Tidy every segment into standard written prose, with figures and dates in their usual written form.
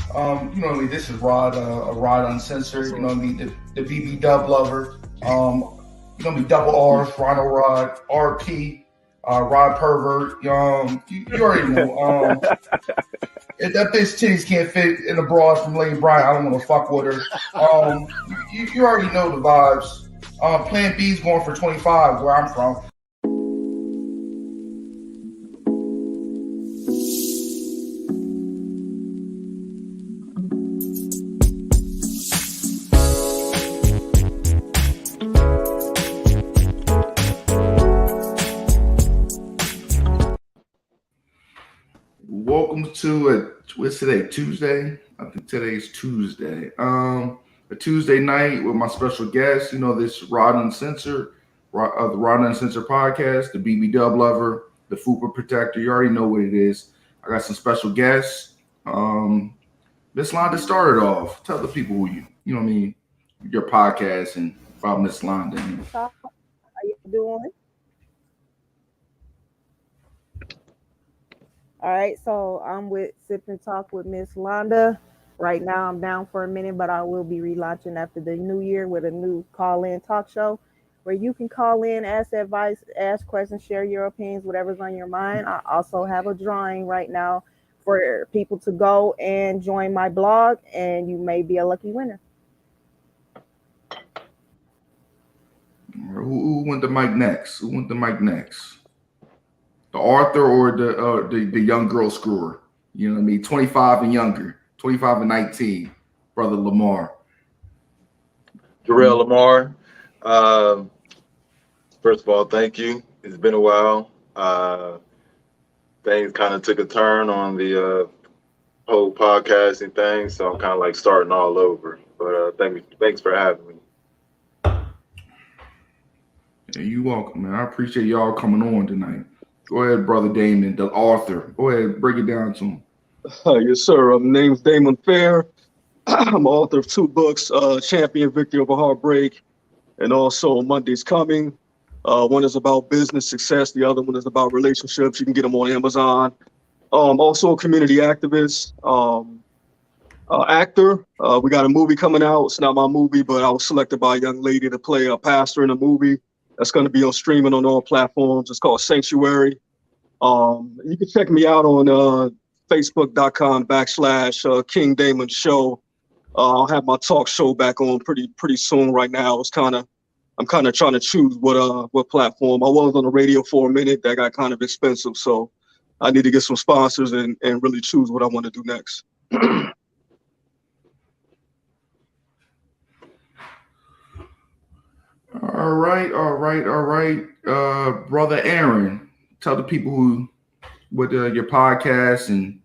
You know what I mean? This is Rod, Rod Uncensored. You know what I mean? The BB Dub lover. You know what I mean? Double R's, Rhino Rod, RP, Rod Pervert. You already know. If that bitch titties can't fit in the bra from Lane Bryant, I don't want to fuck with her. You already know the vibes. Plan B's going for 25 where I'm from. Welcome to what's today? Tuesday? I think today's Tuesday. A Tuesday night with my special guest. You know, this Rod Uncensored, the Rod Uncensored podcast, the BB Dub lover, the Fupa protector. You already know what it is. I got some special guests. Miss Londa started off. Tell the people who you know what I mean, your podcast and about Miss Londa. How you doing? All right, so I'm with Sip and Talk with Miss Londa. Right now I'm down for a minute, but I will be relaunching after the new year with a new call-in talk show where you can call in, ask advice, ask questions, share your opinions, whatever's on your mind. I also have a drawing right now for people to go and join my blog, and you may be a lucky winner. Who went the mic next? Who went the mic next? The Arthur or the young girl screwer? You know what I mean? 25 and younger, 25 and 19, brother Lamar. Jarrell Lamar. First of all, thank you. It's been a while. Things kind of took a turn on the whole podcasting thing, so I'm kind of like starting all over. But thanks for having me. Yeah, you're welcome, man. I appreciate y'all coming on tonight. Go ahead, brother Damon, the author. Go ahead, break it down to him. Yes, sir. My name's Damon Fair. I'm author of 2 books, Champion Victory Over Heartbreak, and also Monday's Coming. One is about business success. The other one is about relationships. You can get them on Amazon. Also a community activist, actor. We got a movie coming out. It's not my movie, but I was selected by a young lady to play a pastor in a movie. That's going to be on streaming on all platforms. It's called Sanctuary. You can check me out on Facebook.com/King Damon Show. I'll have my talk show back on pretty soon. Right now, I'm kind of trying to choose what platform. I was on the radio for a minute. That got kind of expensive, so I need to get some sponsors and really choose what I want to do next. All right. Brother Aaron, tell the people what your podcast and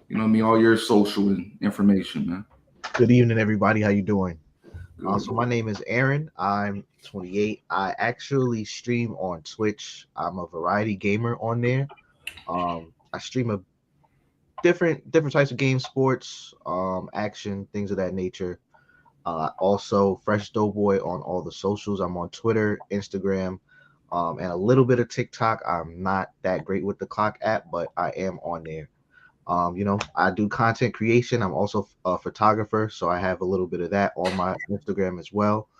you know what I mean, all your social information, man. Good evening, everybody. How you doing? So my name is Aaron. I'm 28. I actually stream on Twitch. I'm a variety gamer on there. I stream a different types of games, sports, action, things of that nature. Also, Fresh Doughboy on all the socials. I'm on Twitter, Instagram, and a little bit of TikTok. I'm not that great with the Clock app, but I am on there. You know, I do content creation. I'm also a photographer, so I have a little bit of that on my Instagram as well.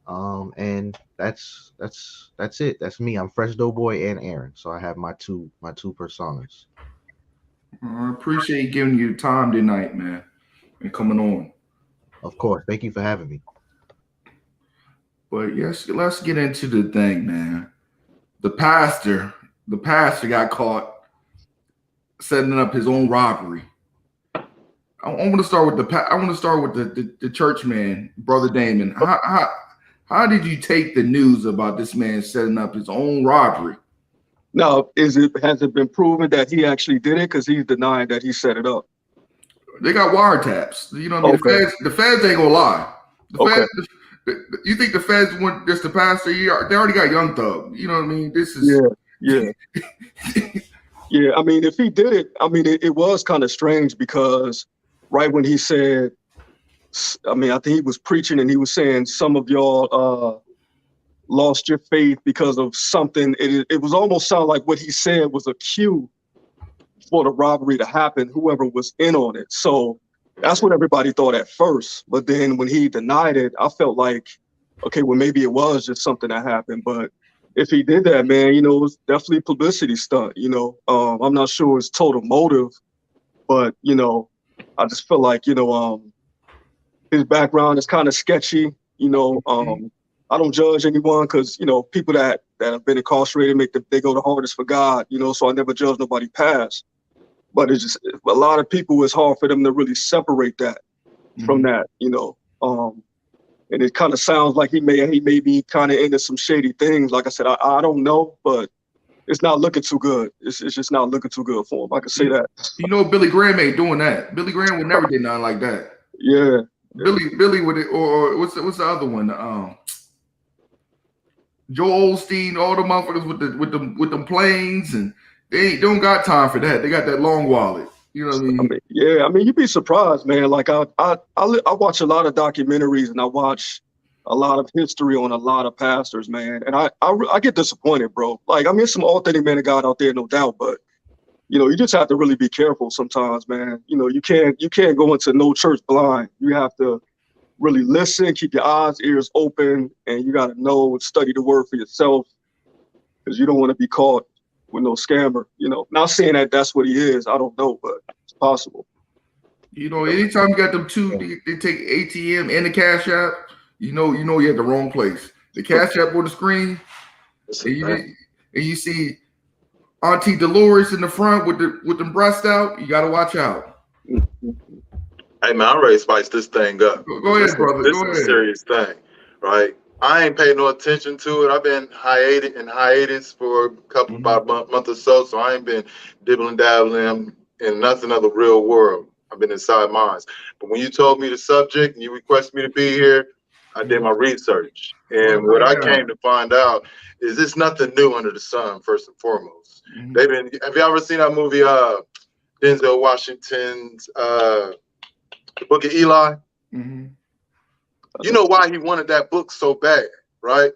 And that's it. That's me. I'm Fresh Doughboy and Aaron, so I have my two personas. I appreciate giving you time tonight, man, and coming on. Of course. Thank you for having me. But yes, let's get into the thing, man. The pastor got caught setting up his own robbery. I want to start with the church man, brother Damon. How did you take the news about this man setting up his own robbery? Now, has it been proven that he actually did it? Because he's denying that he set it up. They got wiretaps. You know what I mean? Okay. The feds ain't gonna lie. Okay. You think the feds want just the pastor? They already got Young Thug. You know what I mean? This is yeah. Yeah. I mean, if he did it, I mean, it was kind of strange because right when he said, I mean, I think he was preaching and he was saying some of y'all lost your faith because of something. It was almost sound like what he said was a cue for the robbery to happen, whoever was in on it. So That's what everybody thought at first. But then when he denied it, I felt like, okay, well, maybe it was just something that happened. But if he did that, man, you know, it's definitely a publicity stunt, you know. I'm not sure his total motive, but, you know, I just feel like, you know, his background is kind of sketchy, you know. I don't judge anyone because, you know, people that have been incarcerated they go the hardest for God, you know, so I never judge nobody past. But it's just a lot of people, it's hard for them to really separate that from that, you know. And it kind of sounds like he may be kind of into some shady things. Like I said, I don't know, but it's not looking too good. It's just not looking too good for him. I can say that. You know, Billy Graham ain't doing that. Billy Graham would never do nothing like that. Yeah. Billy would it, or what's the other one? Joel Osteen, all the motherfuckers with them planes, and they don't got time for that. They got that long wallet. You know what I mean? I mean, you'd be surprised, man. Like I watch a lot of documentaries and I watch a lot of history on a lot of pastors, man. And I get disappointed, bro. Like, I mean, some authentic men of God out there, no doubt, but you know, you just have to really be careful sometimes, man. You know, you can't go into no church blind. You have to really listen, keep your eyes, ears open, and you got to know and study the word for yourself, because you don't want to be caught with no scammer. You know, not saying that that's what he is. I don't know, but it's possible. You know, anytime you got them two, they take ATM and the Cash App. You know you're at the wrong place. The Cash App on the screen, and you see Auntie Dolores in the front with them breasts out. You got to watch out. Hey man, I'm ready to spice this thing up. Go ahead, brother. This is a serious thing, right? I ain't paid no attention to it. I've been hiatus for about a month or so I ain't been dibbling dabbling in nothing of the real world. I've been inside mine. But when you told me the subject and you requested me to be here, I did my research. And what I came to find out is it's nothing new under the sun, first and foremost. Have you ever seen that movie, Denzel Washington's The Book of Eli? You know why he wanted that book so bad, right?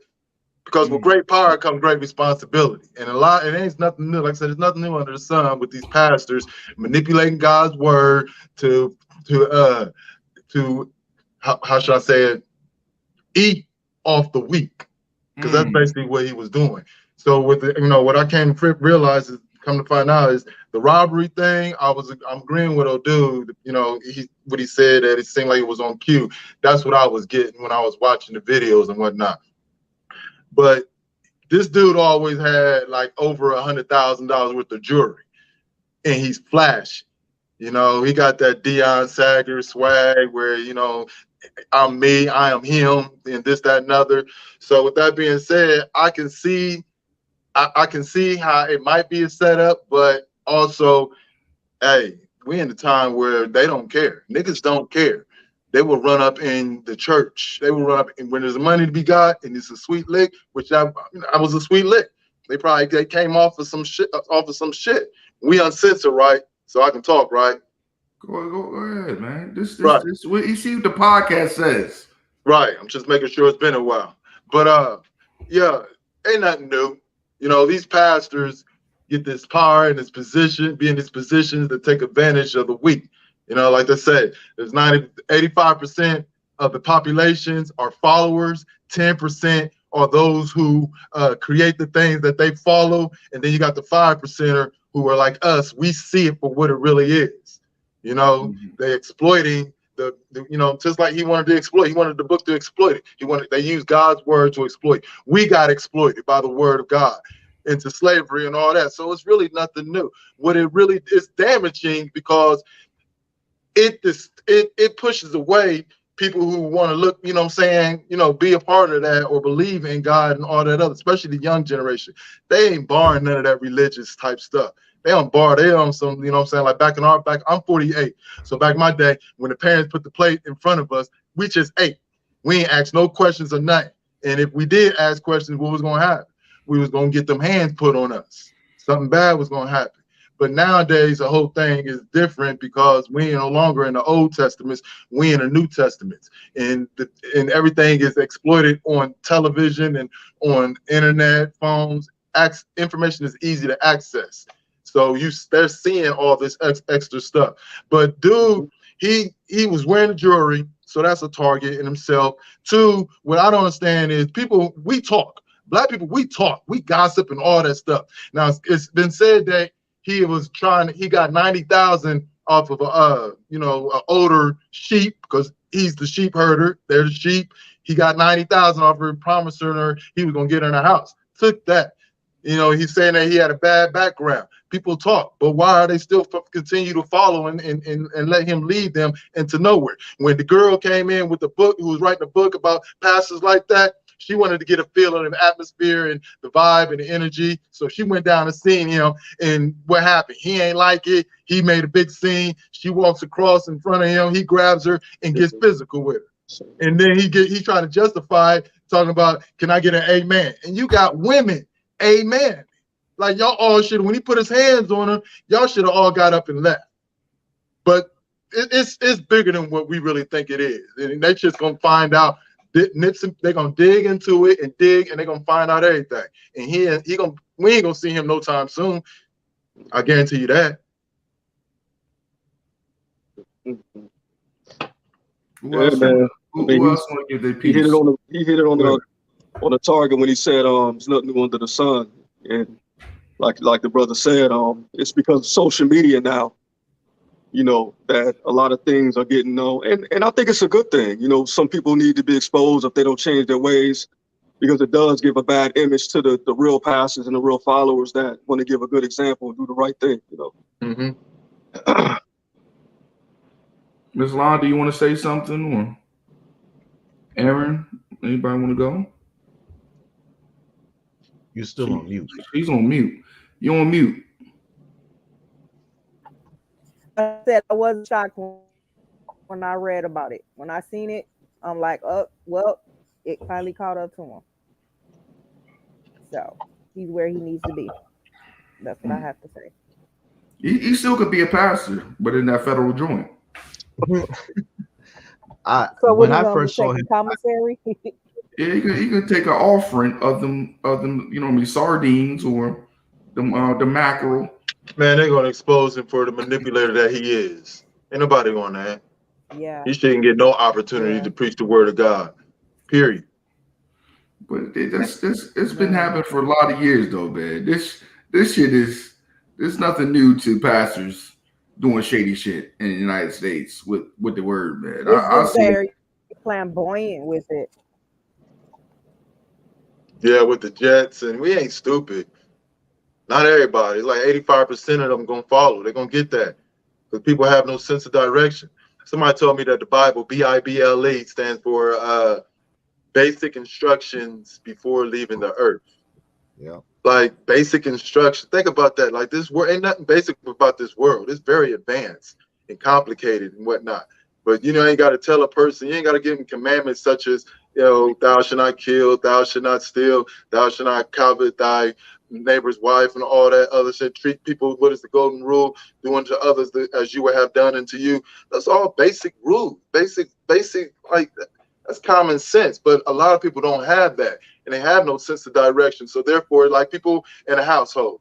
Because with great power comes great responsibility. And it ain't nothing new. Like I said, there's nothing new under the sun with these pastors manipulating God's word to how should I say it? Eat off the weak. Because that's basically what he was doing. So with what I came to realize is, come to find out, is the robbery thing. I'm agreeing with old dude. You know, what he said, that it seemed like it was on cue. That's what I was getting when I was watching the videos and whatnot. But this dude always had like over $100,000 worth of jewelry, and he's flashy. You know, he got that Deion Sanders swag where, you know, I'm me, I am him, and this, that, and other. So with that being said, I can see how it might be a setup, but also, hey, we in a time where they don't care. Niggas don't care. They will run up in the church. They will run up, and when there's money to be got, and it's a sweet lick, which I was a sweet lick. They came off of some shit. We uncensored, right? So I can talk, right? Go ahead, man. This what you see what the podcast says. Right. I'm just making sure it's been a while. But yeah, ain't nothing new. You know, these pastors get this power and this position, be in these positions to take advantage of the weak. You know, like I said, there's 85% of the populations are followers, 10% are those who create the things that they follow, and then you got the 5%er who are like us. We see it for what it really is. You know, they exploiting the just like he wanted to exploit. He wanted the book to exploit it. They use God's word to exploit. We got exploited by the word of God into slavery and all that. So it's really nothing new. What it really is damaging, because it pushes away people who want to look, you know what I'm saying, be a part of that or believe in God and all that other, especially the young generation. They ain't barring none of that religious type stuff. They on some, you know what I'm saying, like back, I'm 48. So back in my day, when the parents put the plate in front of us, we just ate. We ain't asked no questions or nothing. And if we did ask questions, what was going to happen? We was going to get them hands put on us. Something bad was going to happen. But nowadays, the whole thing is different, because we are no longer in the Old Testaments, we in the New Testaments. And everything is exploited on television and on internet, phones. Information is easy to access. So they're seeing all this extra stuff. But dude, he was wearing jewelry, so that's a target in himself. Two, what I don't understand is people, we talk. Black people, we talk, we gossip and all that stuff. Now it's been said that he got 90,000 off of an older sheep, because he's the sheep herder. They're the sheep. He got 90,000 off her, promising her he was gonna get her in the house. Took that. He's saying that he had a bad background. People talk, but why are they still continue to follow and let him lead them into nowhere? When the girl came in with the book, who was writing a book about pastors like that, she wanted to get a feel of the atmosphere and the vibe and the energy. So she went down and seen him, and what happened? He ain't like it. He made a big scene. She walks across in front of him. He grabs her and gets physical with her. And then he trying to justify it, talking about, can I get an amen? And you got women, amen. Like y'all all should, when he put his hands on her, y'all should have all got up and left. But it's bigger than what we really think it is. And they just gonna find out. They're gonna dig into it and dig, and they're gonna find out everything. And we ain't gonna see him no time soon. I guarantee you that. Who else want to give their piece? He hit it on the target when he said there's nothing new under the sun. And like the brother said, it's because of social media now, that a lot of things are getting known. And I think it's a good thing. Some people need to be exposed if they don't change their ways, because it does give a bad image to the real pastors and the real followers that want to give a good example and do the right thing, Mm-hmm. Ms. Lon, do you want to say something? Or Aaron, anybody want to go? You're still on mute. She's on mute. You're on mute. I said I wasn't shocked when I read about it. When I seen it, I'm like, oh, well, it finally caught up to him. So he's where he needs to be. That's what I have to say. He still could be a pastor, but in that federal joint. So when I first saw him, commissary. Yeah, he could take an offering of them, sardines or the mackerel. Man, they're gonna expose him for the manipulator that he is. Ain't nobody on that. Yeah. He shouldn't get no opportunity to preach the word of God. Period. But it's been happening for a lot of years though, man. This shit there's nothing new to pastors doing shady shit in the United States with the word, man. It's very flamboyant with it. Yeah, with the Jets, and we ain't stupid. Not everybody. It's like 85% of them gonna follow. They're gonna get that, because people have no sense of direction. Somebody told me that the Bible, Bible, stands for basic instructions before leaving the earth. Yeah. Like basic instruction. Think about that. Like this world ain't nothing basic about this world. It's very advanced and complicated and whatnot. But you ain't got to tell a person. You ain't got to give them commandments such as, thou shalt not kill, thou shalt not steal, thou shalt not covet thy neighbor's wife, and all that other shit. Treat people, what is the golden rule? Do unto others as you would have done unto you. That's all basic rules. Basic, like that's common sense. But a lot of people don't have that, and they have no sense of direction. So therefore, like people in a household,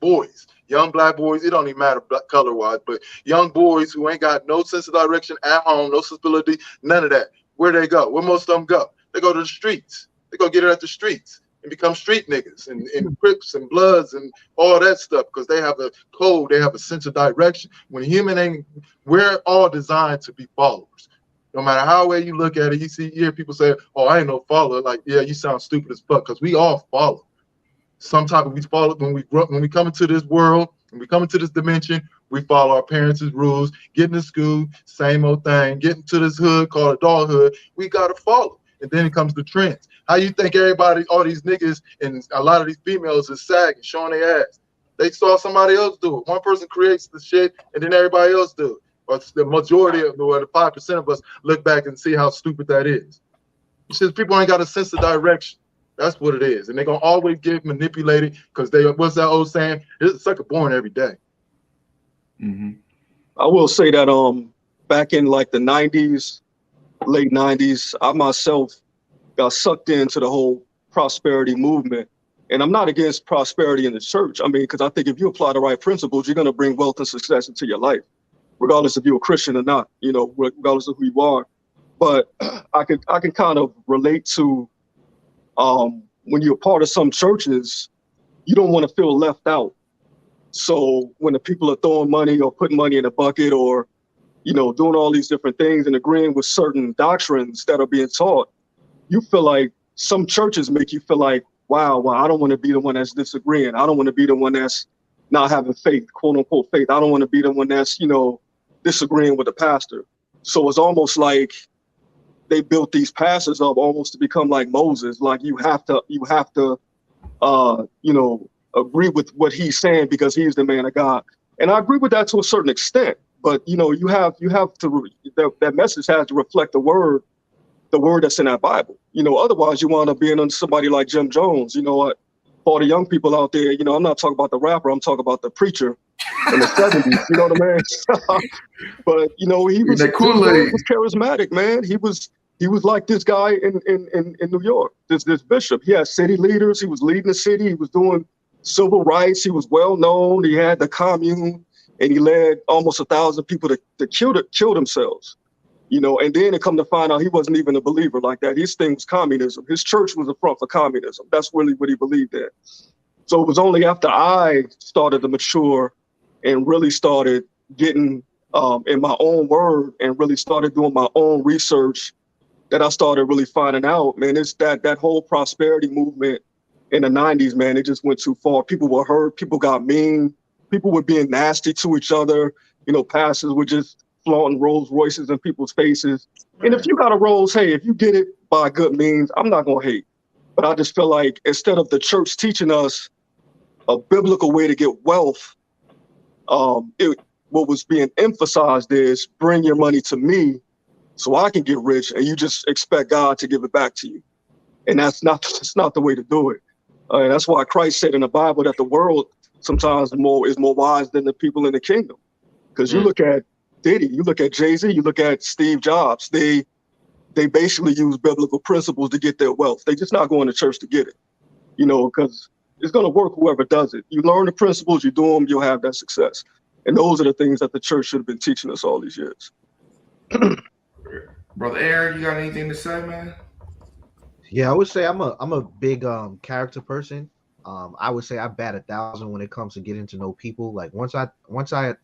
boys, young black boys, it don't even matter color wise, but young boys who ain't got no sense of direction at home, no sensibility, none of that. Where they go? Where most of them go? They go to the streets. They go get it at the streets and become street niggas and Crips and Bloods and all that stuff, because they have a code, they have a sense of direction. When we're all designed to be followers. No matter how way you look at it, you hear people say, oh, I ain't no follower. Like, yeah, you sound stupid as fuck, because we all follow. Some type of, we follow when we come into this world, when we come into this dimension, we follow our parents' rules. Getting to school, same old thing. Getting to this hood called adulthood, we gotta follow. And then it comes to trends. How you think everybody, all these niggas and a lot of these females is sagging, showing their ass? They saw somebody else do it. One person creates the shit, and then everybody else do it. Or the majority of the 5% of us look back and see how stupid that is. It's just people ain't got a sense of direction. That's what it is. And they're going to always get manipulated, because what's that old saying? It's a sucker born every day. Mm-hmm. I will say that back in like the 90s, late 90s, I myself got sucked into the whole prosperity movement. And I'm not against prosperity in the church. I mean, because I think if you apply the right principles, you're going to bring wealth and success into your life, regardless if you're a Christian or not, you know, regardless of who you are. But I can kind of relate to when you're part of some churches, you don't want to feel left out. So when the people are throwing money or putting money in a bucket or, you know, doing all these different things and agreeing with certain doctrines that are being taught, you feel like some churches make you feel like, wow, well, I don't want to be the one that's disagreeing. I don't want to be the one that's not having faith, quote unquote faith. I don't want to be the one that's, you know, disagreeing with the pastor. So it's almost like they built these pastors up almost to become like Moses. Like you have to, you know, agree with what he's saying because he's the man of God. And I agree with that to a certain extent. But, you know, you have to, that message has to reflect the word that's in that Bible. You know, otherwise you wind up being under somebody like Jim Jones. You know what? For the young people out there, you know, I'm not talking about the rapper, I'm talking about the preacher in the 70s. You know what I mean? But, you know, he was charismatic, man. He was like this guy in New York, this bishop. He had city leaders. He was leading the city. He was doing civil rights. He was well known. He had the commune, and he led almost 1,000 people to kill themselves. You know, and then it come to find out he wasn't even a believer like that. His thing was communism. His church was a front for communism. That's really what he believed in. So it was only after I started to mature and really started getting in my own word and really started doing my own research that I started really finding out, man, it's that whole prosperity movement in the 90s, man, it just went too far. People were hurt. People got mean. People were being nasty to each other. You know, pastors were just flaunting Rolls Royces in people's faces. Right. And if you got a Rolls, hey, if you get it by good means, I'm not going to hate. But I just feel like instead of the church teaching us a biblical way to get wealth, what was being emphasized is bring your money to me so I can get rich, and you just expect God to give it back to you. And that's not the way to do it. And that's why Christ said in the Bible that the world sometimes is more wise than the people in the kingdom. Because you look at Diddy, you look at Jay-Z, you look at Steve Jobs, they basically use biblical principles to get their wealth. They're just not going to church to get it, you know, because it's going to work whoever does it. You learn the principles, you do them, you'll have that success. And those are the things that the church should have been teaching us all these years. Brother Aaron, you got anything to say, man? Yeah, I would say I'm a big character person. I would say I bat 1,000 when it comes to getting to know people. Like once I'm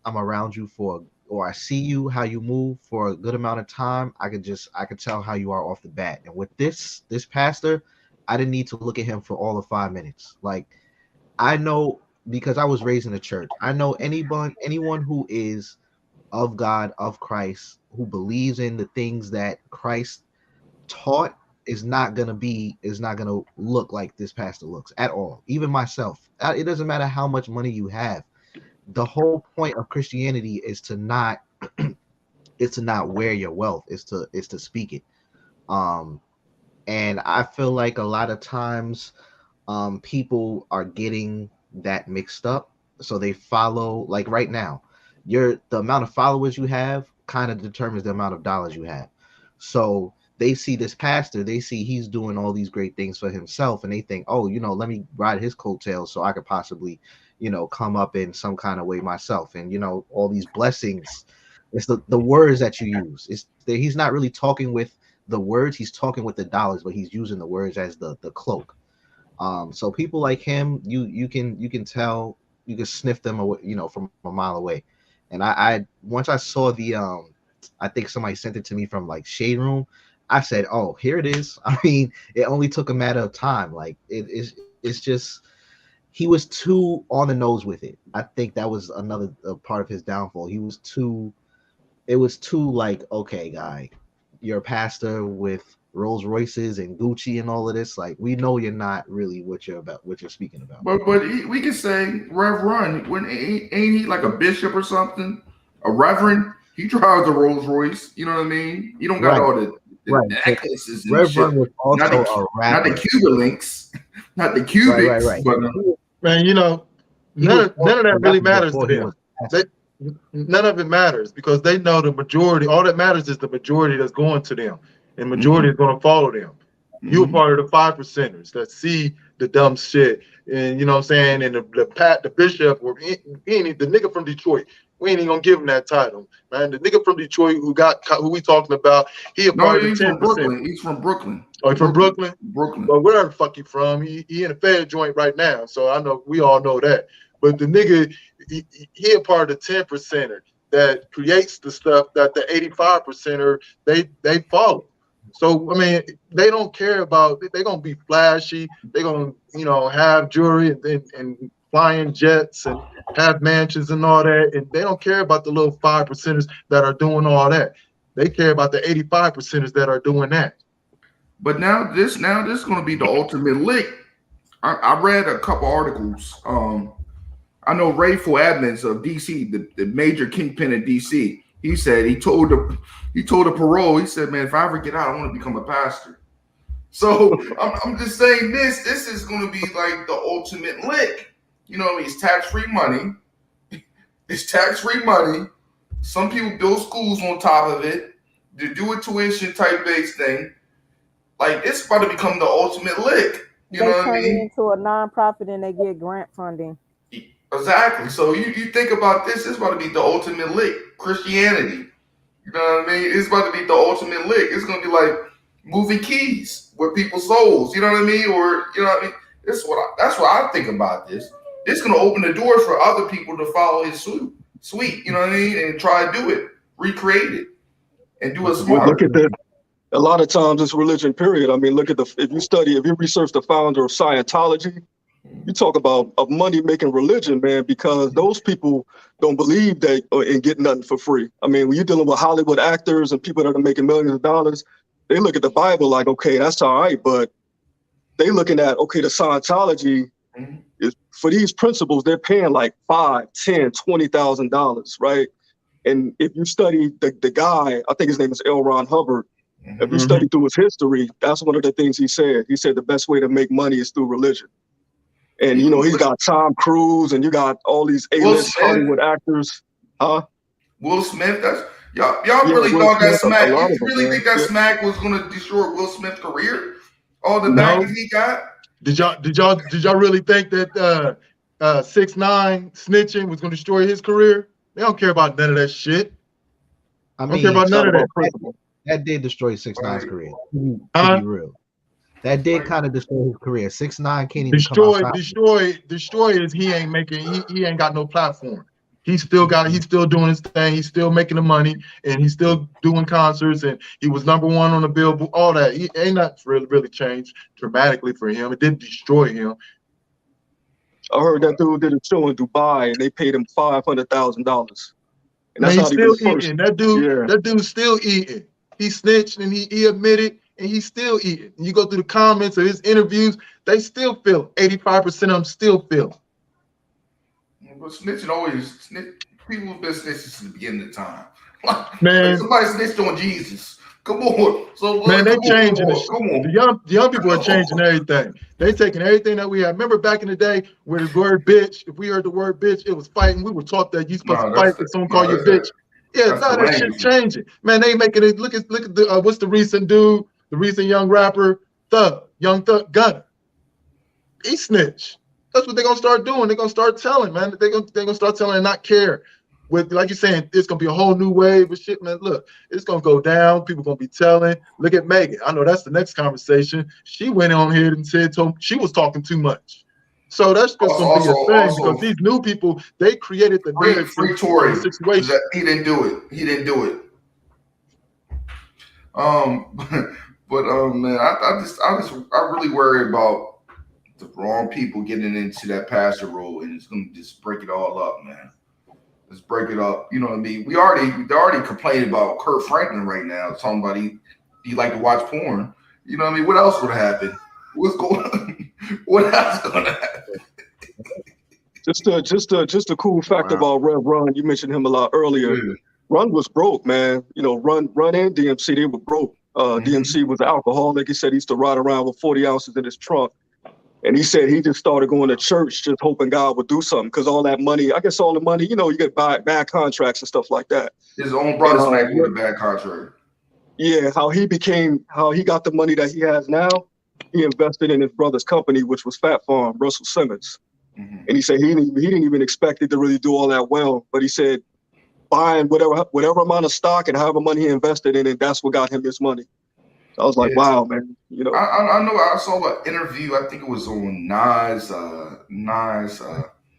around you or I see you, how you move for a good amount of time, I could tell how you are off the bat. And with this pastor, I didn't need to look at him for all of 5 minutes. Like I know, because I was raised in the church, I know anyone who is of God, of Christ, who believes in the things that Christ taught is not gonna look like this pastor looks at all. Even myself, it doesn't matter how much money you have. The whole point of Christianity is to not wear your wealth, is to speak it. And I feel like a lot of times people are getting that mixed up. So they follow, like right now, the amount of followers you have kind of determines the amount of dollars you have. So they see this pastor, they see he's doing all these great things for himself, and they think, oh, you know, let me ride his coattails so I could possibly, you know, come up in some kind of way myself. And, you know, all these blessings, it's the words that you use. He's not really talking with the words, he's talking with the dollars, but he's using the words as the cloak. So people like him, you can tell, you can sniff them away, you know, from a mile away. And I once I saw I think somebody sent it to me from like Shade Room, I said, oh, here it is. I mean, it only took a matter of time. Like it's just, he was too on the nose with it. I think that was another part of his downfall. It was too like, okay, guy, you're a pastor with Rolls Royces and Gucci and all of this. Like, we know you're not really what you're speaking about. But we can say Rev Run, when ain't he like a bishop or something? A reverend? He drives a Rolls Royce. You know what I mean? You don't got all the necklaces and Rev shit. Run was also a rapper. Not the Cuba links, not the cubics. Right. But man, you know, none of that really matters to them. None of it matters because they know the majority. All that matters is the majority that's going to them, and majority is going to follow them. You're part of the 5%ers that see the dumb shit. And you know what I'm saying? And the bishop, or the nigga from Detroit, we ain't even gonna give him that title, man. The nigga from Detroit who we talking about, he a part of the 10%. Brooklyn. He's from Brooklyn. Oh, he's from Brooklyn? Brooklyn. Well, wherever the fuck he from, he in a Fed joint right now. So I know we all know that. But the nigga, he a part of the 10%er that creates the stuff that the 85%er they follow. So I mean, they don't care about. They're gonna be flashy. They're gonna have jewelry and flying jets and have mansions and all that, and they don't care about the little 5%ers that are doing all that. They care about the 85%ers that are doing that. But now this is going to be the ultimate lick. I read a couple articles. I know Rayful Edmonds of DC, the major kingpin in DC. He said he told the parole. He said, "Man, if I ever get out, I want to become a pastor." So I'm just saying this is going to be like the ultimate lick. You know what I mean? It's tax-free money. It's tax-free money. Some people build schools on top of it. They do a tuition type based thing. Like, it's about to become the ultimate lick. You know what I mean? They turn it into a nonprofit and they get grant funding. Exactly. So you think about this, it's about to be the ultimate lick. Christianity. You know what I mean? It's about to be the ultimate lick. It's going to be like moving keys with people's souls. You know what I mean? Or, you know what I mean? That's what I think about this. It's going to open the door for other people to follow his suite. You know what I mean? And try to do it, recreate it, and do it smart. Look at that. A lot of times it's religion, period. I mean, look at if you research the founder of Scientology, you talk about a money-making religion, man, because those people don't believe that and get nothing for free. I mean, when you're dealing with Hollywood actors and people that are making millions of dollars, they look at the Bible like, okay, that's all right, but they looking at, okay, the Scientology is for these principles, they're paying like $5,000, $10,000, $20,000, right? And if you study the guy, I think his name is L. Ron Hubbard. If you study through his history, that's one of the things he said. He said the best way to make money is through religion. And, he's got Tom Cruise and you got all these A-list Hollywood actors. Huh? Will Smith, y'all really thought that Smack, you really think that Smack was going to destroy Will Smith's career? All the backers he got? Did y'all really think that 6ix9ine snitching was going to destroy his career? They don't care about none of that shit. I don't mean, care about none of that. That did destroy 6ix9ine's career. To be real, that did kind of destroy his career. 6ix9ine can't even destroy is he ain't got no platform. He's still doing his thing. He's still making the money, and he's still doing concerts. And he was #1 on the Billboard. All that. He ain't not really changed dramatically for him. It didn't destroy him. I heard that dude did a show in Dubai, and they paid him $500,000. And that's he's still eating. That dude's still eating. He snitched and he admitted, and he's still eating. And you go through the comments of his interviews, they still feel 85% of them still feel. But snitching people have been snitching since the beginning of time. Man, somebody snitched on Jesus. Come on. So man, they're changing the come on. The young people are changing everything. They taking everything that we have. Remember back in the day where the word bitch, if we heard the word bitch, it was fighting. We were taught that you supposed to fight if someone call you bitch. Yeah, that shit's changing. Man, they making it look at the what's the recent dude, the recent young rapper, Young Thug Gunna. He snitched. That's what they're gonna start doing. They're gonna start telling, man. They're gonna start telling and not care. With like you're saying, it's gonna be a whole new wave of shit, man. Look, it's gonna go down. People gonna be telling. Look at Megan. I know that's the next conversation. She went on here and said she was talking too much. So that's just gonna be a thing because these new people, they created the narrative for the situation. He didn't do it. Man, I really worry about the wrong people getting into that pastor role, and it's gonna just break it all up, man. Let's break it up. You know what I mean? They're already complaining about Kurt Franklin right now. Talking about he like to watch porn. You know what I mean? What else would happen? What's going on? What else is gonna happen? Just a cool fact about Rev Run. You mentioned him a lot earlier. Yeah. Run was broke, man. Run and DMC, they were broke. DMC was an alcoholic. He said he used to ride around with 40 ounces in his trunk. And he said he just started going to church, just hoping God would do something. Because all that money, I guess all the money, you get bad contracts and stuff like that. His own brother smacked with a bad contract. Yeah, how he got the money that he has now. he invested in his brother's company, which was Fat Farm, Russell Simmons. Mhm. And he said he didn't even expect it to really do all that well. But he said buying whatever amount of stock and however money he invested in it, that's what got him his money. So I was like, Yeah. wow, man. You know, I know I saw an interview, I think it was on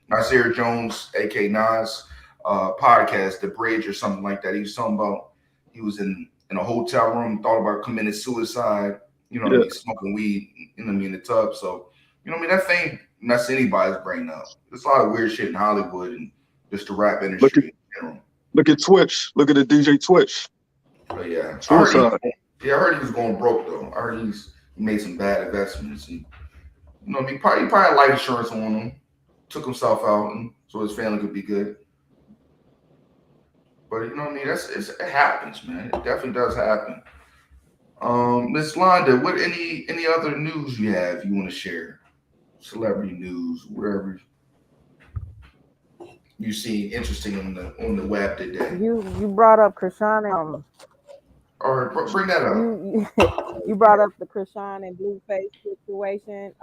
Nasir Jones, aka Nas, podcast, The Bridge or something like that. He was talking about he was in a hotel room, thought about committing suicide, you know what I yeah. mean, smoking weed, you know what I mean, in the tub. So, you know what I mean, that thing mess anybody's brain up. There's a lot of weird shit in Hollywood and just the rap Look at industry in general. Twitch. Look at the DJ Twitch. But yeah, Suicide. I heard he was going broke though. I heard he made some bad investments. And, you know, he probably had life insurance on him, took himself out, and so his family could be good. But you know what I mean? It happens, man. It definitely does happen. Miss Londa, what any other news you have you want to share? Celebrity news, whatever you see interesting on the web today. You brought up Krishan. Or bring that up. You brought up the Krishan and Blueface situation.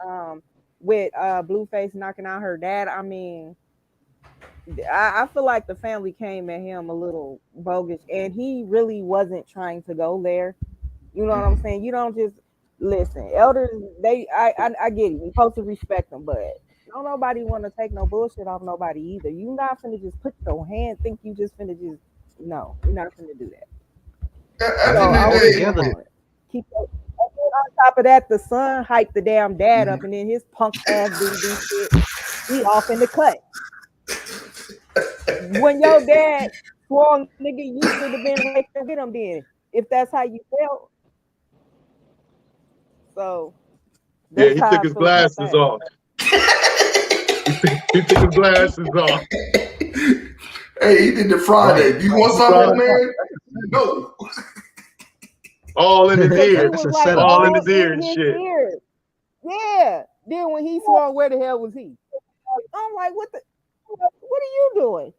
With Blueface knocking out her dad. I mean, I feel like the family came at him a little bogus, and he really wasn't trying to go there. You know what I'm saying? You don't just listen. Elders, I get it. You're supposed to respect them, but don't nobody want to take no bullshit off nobody either. You not finna just put your hand, think you just finna just no. You're not finna do that. At the So end I of was the just day, on it. Keep it. And then on top of that, the son hyped the damn dad up, and then his punk ass didn't do shit. He off in the cut. When your dad swung, nigga, you should have been right there with him then, if that's how you felt. So Yeah, that's he how took I his feel about glasses that. off. He took his glasses off. hey, he did the Friday. Do you want something, man? No. All in his Because he ear. was That's a like setup. All in all his ear in and his shit. ear. Yeah. Then when he swung, where the hell was he? I'm like, what are you doing?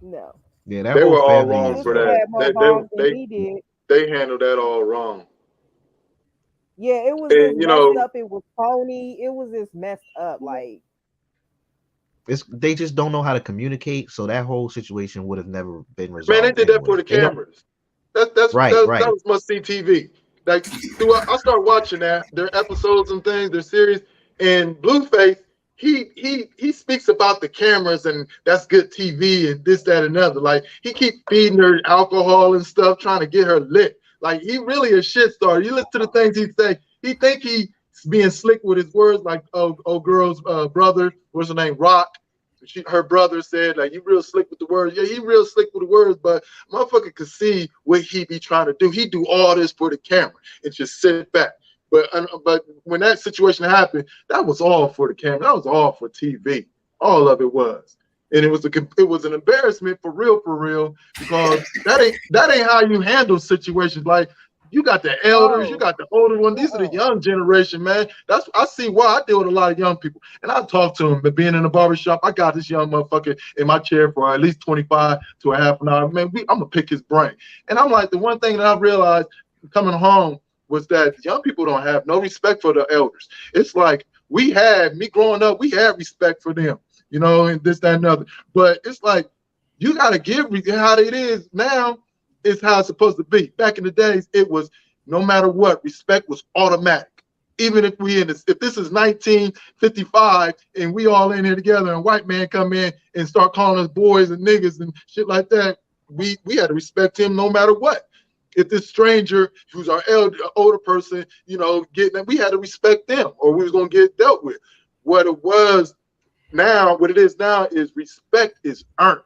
No. Yeah, that They whole were all family wrong is for Sister that. had more balls than he did. They handled that all wrong. Yeah, it was And just you messed know, up. It was phony. It was just messed up. Like, they just don't know how to communicate, so that whole situation would have never been man, resolved they did that for anyway. the They don't, cameras. That right. was must see TV. Like I started watching their episodes and things, their series, and Blueface, he speaks about the cameras and that's good TV and this, that, and other. Like he keep feeding her alcohol and stuff, trying to get her lit. Like he really a shit star. You listen to the things he say, he think he's being slick with his words, like girl's brother, what's her name, Rock. Her brother said, like, you real slick with the words. Yeah, he real slick with the words, but motherfucker could see what he be trying to do. He do all this for the camera and just sit back. But when that situation happened, that was all for the camera. That was all for TV. All of it was. And it was an embarrassment for real, because that ain't how you handle situations. Like, you got the elders, you got the older one. These are the young generation, man. I see why I deal with a lot of young people. And I talk to them, but being in the barbershop, I got this young motherfucker in my chair for at least 25 to a half an hour. Man, I'm gonna pick his brain. And I'm like, the one thing that I realized coming home was that young people don't have no respect for the elders. It's like me growing up, we had respect for them, you know, and this, that, and other. But it's like, you gotta give how it is now. Is how it's supposed to be. Back in the days, it was no matter what, respect was automatic. Even if if this is 1955 and we all in here together and white man come in and start calling us boys and niggas and shit like that, we had to respect him no matter what. If this stranger who's our older person, you know, we had to respect them or we was gonna get dealt with. What it is now is respect is earned.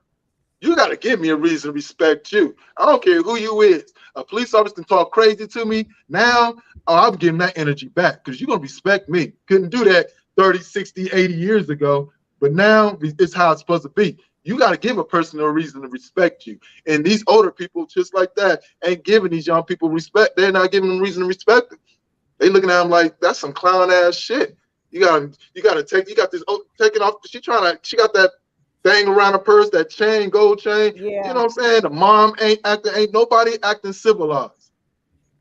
You got to give me a reason to respect you. I don't care who you is. A police officer can talk crazy to me now. I'm giving that energy back because you're going to respect me. Couldn't do that 30, 60, 80 years ago. But now it's how it's supposed to be. You got to give a person a reason to respect you. And these older people, just like that, ain't giving these young people respect. They're not giving them reason to respect them. They looking at them like, that's some clown ass shit. You got this taking off. She got that thing around her purse, that chain, gold chain. yeah. You know what I'm saying? The mom ain't nobody acting civilized.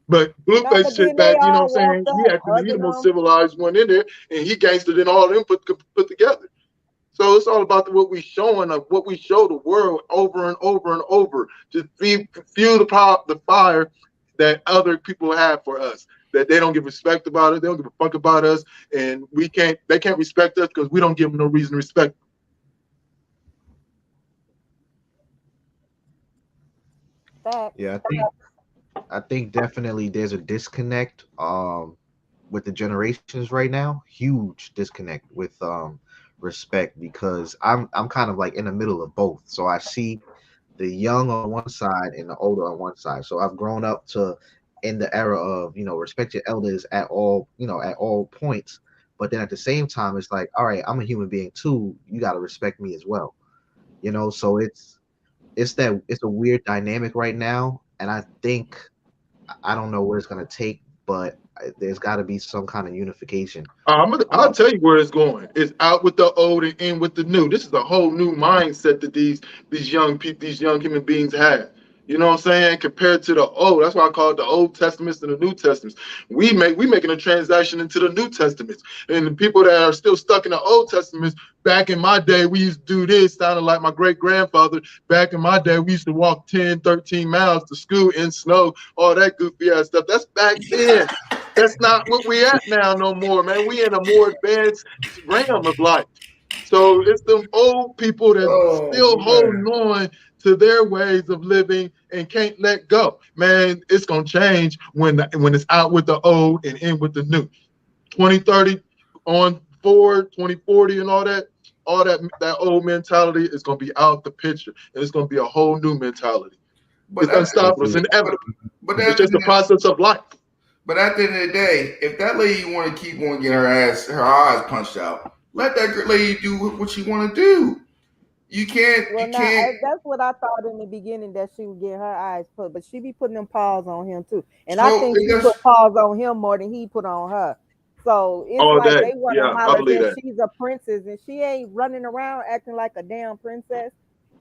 But No, Blueface but shit then they back, you know all what I'm saying? walked He up, actually he the hugging most them. civilized one in there, and he gangster than all of them put together. So it's all about what we showing of what we show the world over and over and over to fuel the fire that other people have for us. That they don't give respect about it, they don't give a fuck about us, and they can't respect us because we don't give them no reason to respect. Facts. Yeah, I think definitely there's a disconnect with the generations right now. Huge disconnect with respect, because I'm kind of like in the middle of both. So I see the young on one side and the older on one side. So I've grown up to in the era of, respect your elders at all, at all points. But then at the same time, it's like, all right, I'm a human being too. You got to respect me as well. So it's a weird dynamic right now. And I think, I don't know what it's going to take, but there's got to be some kind of unification. I'll tell you where it's going. It's out with the old and in with the new. This is a whole new mindset that these young people, these young human beings have. You know what I'm saying? Compared to the old, that's why I call it the Old Testaments and the New Testaments. We making a transaction into the New Testaments, and the people that are still stuck in the Old Testaments. Back in my day, we used to do this. Sounded like my great grandfather. Back in my day, we used to walk 10, 13 miles to school in snow, all that goofy ass stuff. That's back then. That's not what we at now no more, man. We in a more advanced realm of life. So it's them old people that's Oh still holding man. on to their ways of living and can't let go. Man, it's gonna change when it's out with the old and in with the new. 2030 on forward, 2040 and all that old mentality is gonna be out the picture. And it's gonna be a whole new mentality. But It's at, unstoppable, it's inevitable. but It's at the just the process of life. But at the end of the day, if that lady want to keep on getting her eyes punched out, let that lady do what she want to do. You can't. Well, You now can't. that's what I thought in the beginning, that she would get her eyes put, but she be putting them paws on him too, and I So think she that's put paws on him more than he put on her. So it's All like day. they want to Yeah, I holler believe that that. she's a princess, and she ain't running around acting like a damn princess.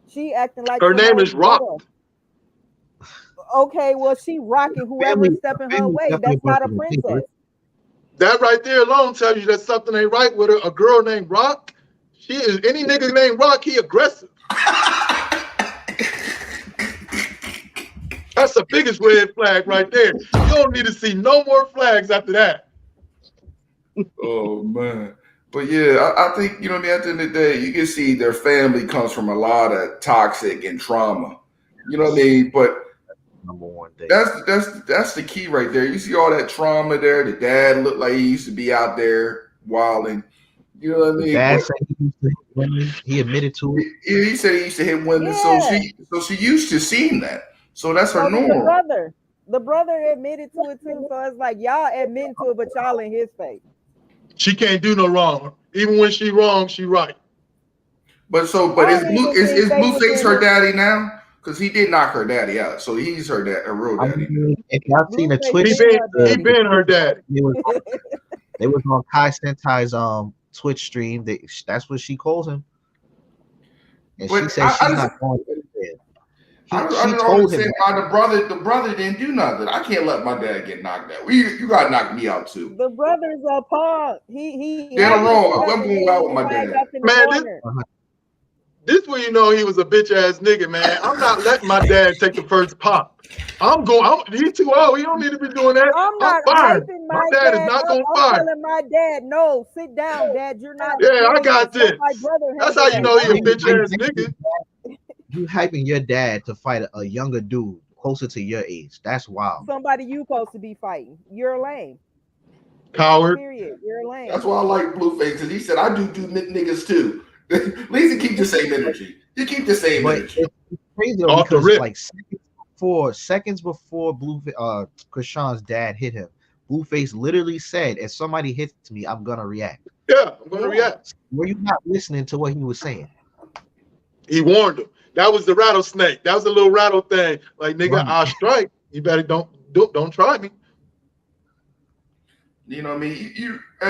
She acting like Her name somebody's is Rock. daughter. Okay, well, she rocking whoever stepping her Family's way. definitely That's not a working on paper. princess. That right there alone tells you that something ain't right with her. A girl named Rock. She is any nigga named Rock, he aggressive. That's the biggest red flag right there. You don't need to see no more flags after that. Oh man. But yeah, I think you know what I mean. At the end of the day, you can see their family comes from a lot of toxic and trauma. You know what I mean? But Number one thing. that's the key right there. You see all that trauma there. The dad looked like he used to be out there wilding. You know what I The mean? dad But said he used to hit women. He admitted to it. he said he used to hit women, so Yeah. she used to seeing that. So that's her So did norm. the brother admitted to it too. So it's like y'all admitting to it, but y'all in his face. She can't do no wrong. Even when she wrong, she right. But I is don't even think is they was Blueface in her his. daddy now? Because he did knock her daddy out, so he's her real I daddy. mean, if y'all seen the Blueface He Twitch, been been her he daddy. been her daddy. they was on Kai Sentai's Twitch stream. That's what she calls him, and she But said she's not going anywhere. I She don't told him understand why the brother didn't do nothing. I can't let my dad get knocked out. You got to knock me out too. The brother's a punk. He Dead hyping or shit wrong, up I'm and then going out he with my swag dad. up in the Man, corner. this way you know he was a bitch ass nigga, man. I'm not letting my dad take the first pop. He's too old. He don't need to be doing that. I'm I'm not fine. hyping My my dad is dad not up. gonna I'm fire. telling my dad, no, sit down, dad. You're not Yeah, I doing this. got Let this. my brother That's handle how you that. know he a No. bitch ass nigga. you hyping your dad to fight a younger dude closer to your age. That's wild. Somebody you supposed to be fighting. You're lame. Coward. Period. You're lame. That's why I like Blueface, because he said I do niggas too. At least he keep the same energy. You keep the same But energy. it's crazy though, Off the because rip. like seconds before Krishan's dad hit him, Blueface literally said, "If somebody hits me, I'm gonna react." Yeah, I'm gonna react. Were you not listening to what he was saying? He warned him. That was the rattlesnake. That was the little rattle thing. Like nigga, Right. I'll strike. You better don't try me. You know what I mean?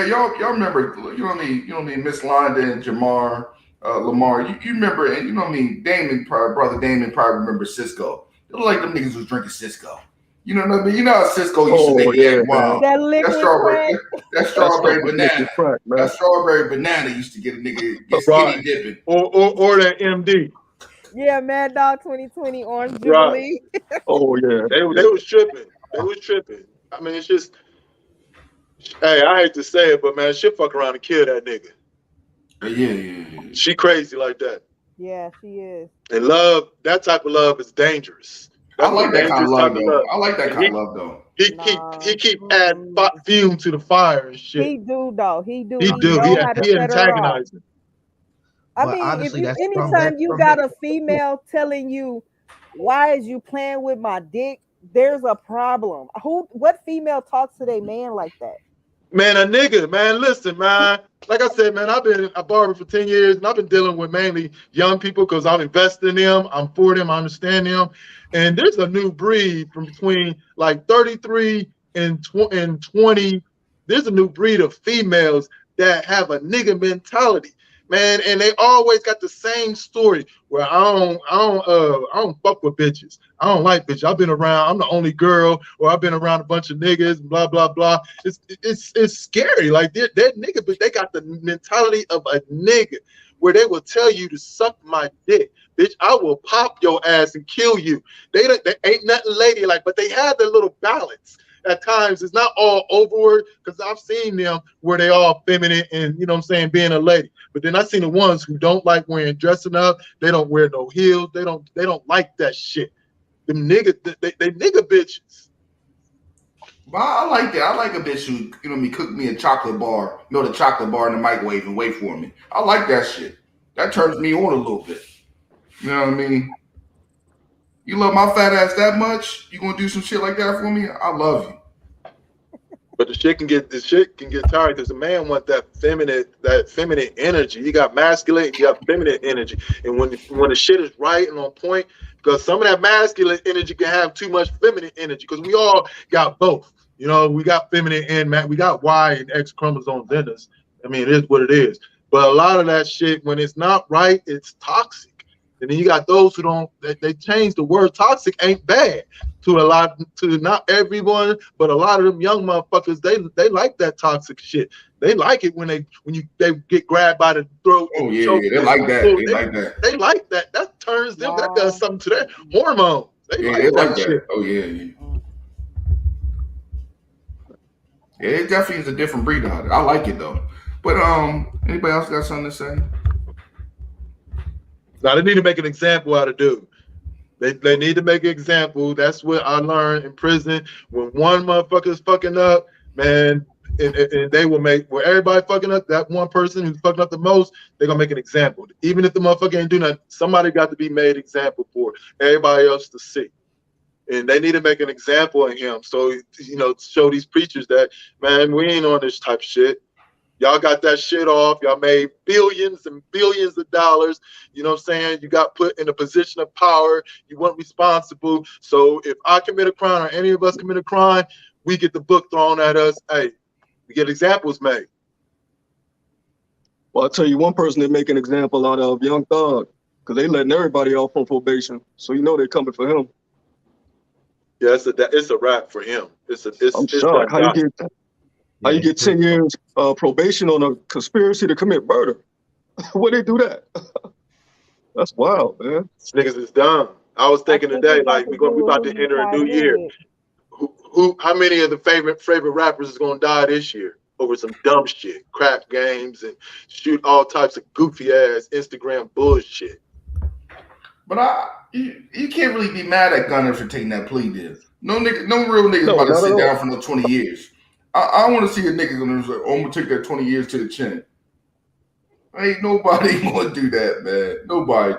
Y'all remember? You know what I mean? You know what I mean? Miss Londa and Jamar Lamar. You remember? And you know what I mean? Brother Damon probably remember Cisco. It looked like them niggas was drinking Cisco. You know what I mean? You know how Cisco used to make that wild. That liquid crack. That strawberry banana. Crack, man. That strawberry banana used to get a nigga get skinny dipping. Or that MD. Yeah, Mad Dog 2020 Orange Jubilee. Right. Oh yeah. They was tripping. They was tripping. I mean, it's just, hey, I hate to say it, but man, shit fuck around and kill that nigga. Yeah. She crazy like that. Yeah, she is. And love, that type of love is dangerous. I like that kind of love though. I like that kind of love though. He keep adding fume to the fire and shit. He do though. He do. He antagonizing. I mean, honestly, anytime you got a female telling you, "Why is you playing with my dick?" There's a problem. What female talks to their man like that? Man, a nigga, man, listen, man. Like I said, man, I've been a barber for 10 years, and I've been dealing with mainly young people because I'm invested in them. I'm for them. I understand them. And there's a new breed from between like 33 and 20. There's a new breed of females that have a nigga mentality, man. And they always got the same story where I don't fuck with bitches. I don't like bitches. I've been around, I'm the only girl, or I've been around a bunch of niggas, blah, blah, blah. It's scary. Like they're nigga, but they got the mentality of a nigga where they will tell you to suck my dick. Bitch, I will pop your ass and kill you. They ain't nothing ladylike, but they have their little balance. At times, it's not all overward, because I've seen them where they all feminine and, you know what I'm saying, being a lady. But then I seen the ones who don't like wearing dressing up. They don't wear no heels. They don't like that shit. Them niggas, they nigga bitches. But I like that. I like a bitch who, you know me, cook me a chocolate bar, the chocolate bar in the microwave and wait for me. I like that shit. That turns me on a little bit. You know what I mean? You love my fat ass that much? You gonna do some shit like that for me? I love you. But the shit can get tired because the man want that feminine energy. You got masculine, you got feminine energy. And when the shit is right and on point, because some of that masculine energy can have too much feminine energy, because we all got both. You know, we got feminine and we got Y and X chromosomes in us. I mean, it is what it is. But a lot of that shit, when it's not right, it's toxic. And then you got those who don't, they change the word toxic ain't bad to not everyone, but a lot of them young motherfuckers, they like that toxic shit. They like it when they get grabbed by the throat. Oh yeah, they like that. They like that. That turns them, that does something to their hormones. They like that shit. Oh yeah. Yeah, it definitely is a different breed out there. I like it though. But anybody else got something to say? Now they need to make an example out of dude. They need to make an example. That's what I learned in prison. When one motherfucker is fucking up, man, and they will make, where everybody fucking up, that one person who's fucking up the most, they're gonna make an example. Even if the motherfucker ain't do nothing, somebody got to be made example for everybody else to see. And they need to make an example of him. So, you know, show these preachers that, man, we ain't on this type of shit. Y'all got that shit off. Y'all made billions and billions of dollars. You know what I'm saying? You got put in a position of power. You weren't responsible. So if I commit a crime or any of us commit a crime, we get the book thrown at us. Hey, we get examples made. Well, I'll tell you one person they make an example out of, Young Thug, because they letting everybody off on probation. So you know they're coming for him. Yeah, it's a wrap for him. I'm shocked. How you get 10 years probation on a conspiracy to commit murder? Where they do that? That's wild, man. Niggas is dumb. I was thinking today, like we about to enter a new year. How many of the favorite rappers is gonna die this year over some dumb shit, crap games, and shoot all types of goofy ass Instagram bullshit? But you can't really be mad at Gunner for taking that plea deal. No real niggas about to sit down for no 20 years. I want to see a nigga gonna say, "Oh, I'm gonna take that 20 years to the chin." Ain't nobody gonna do that, man. Nobody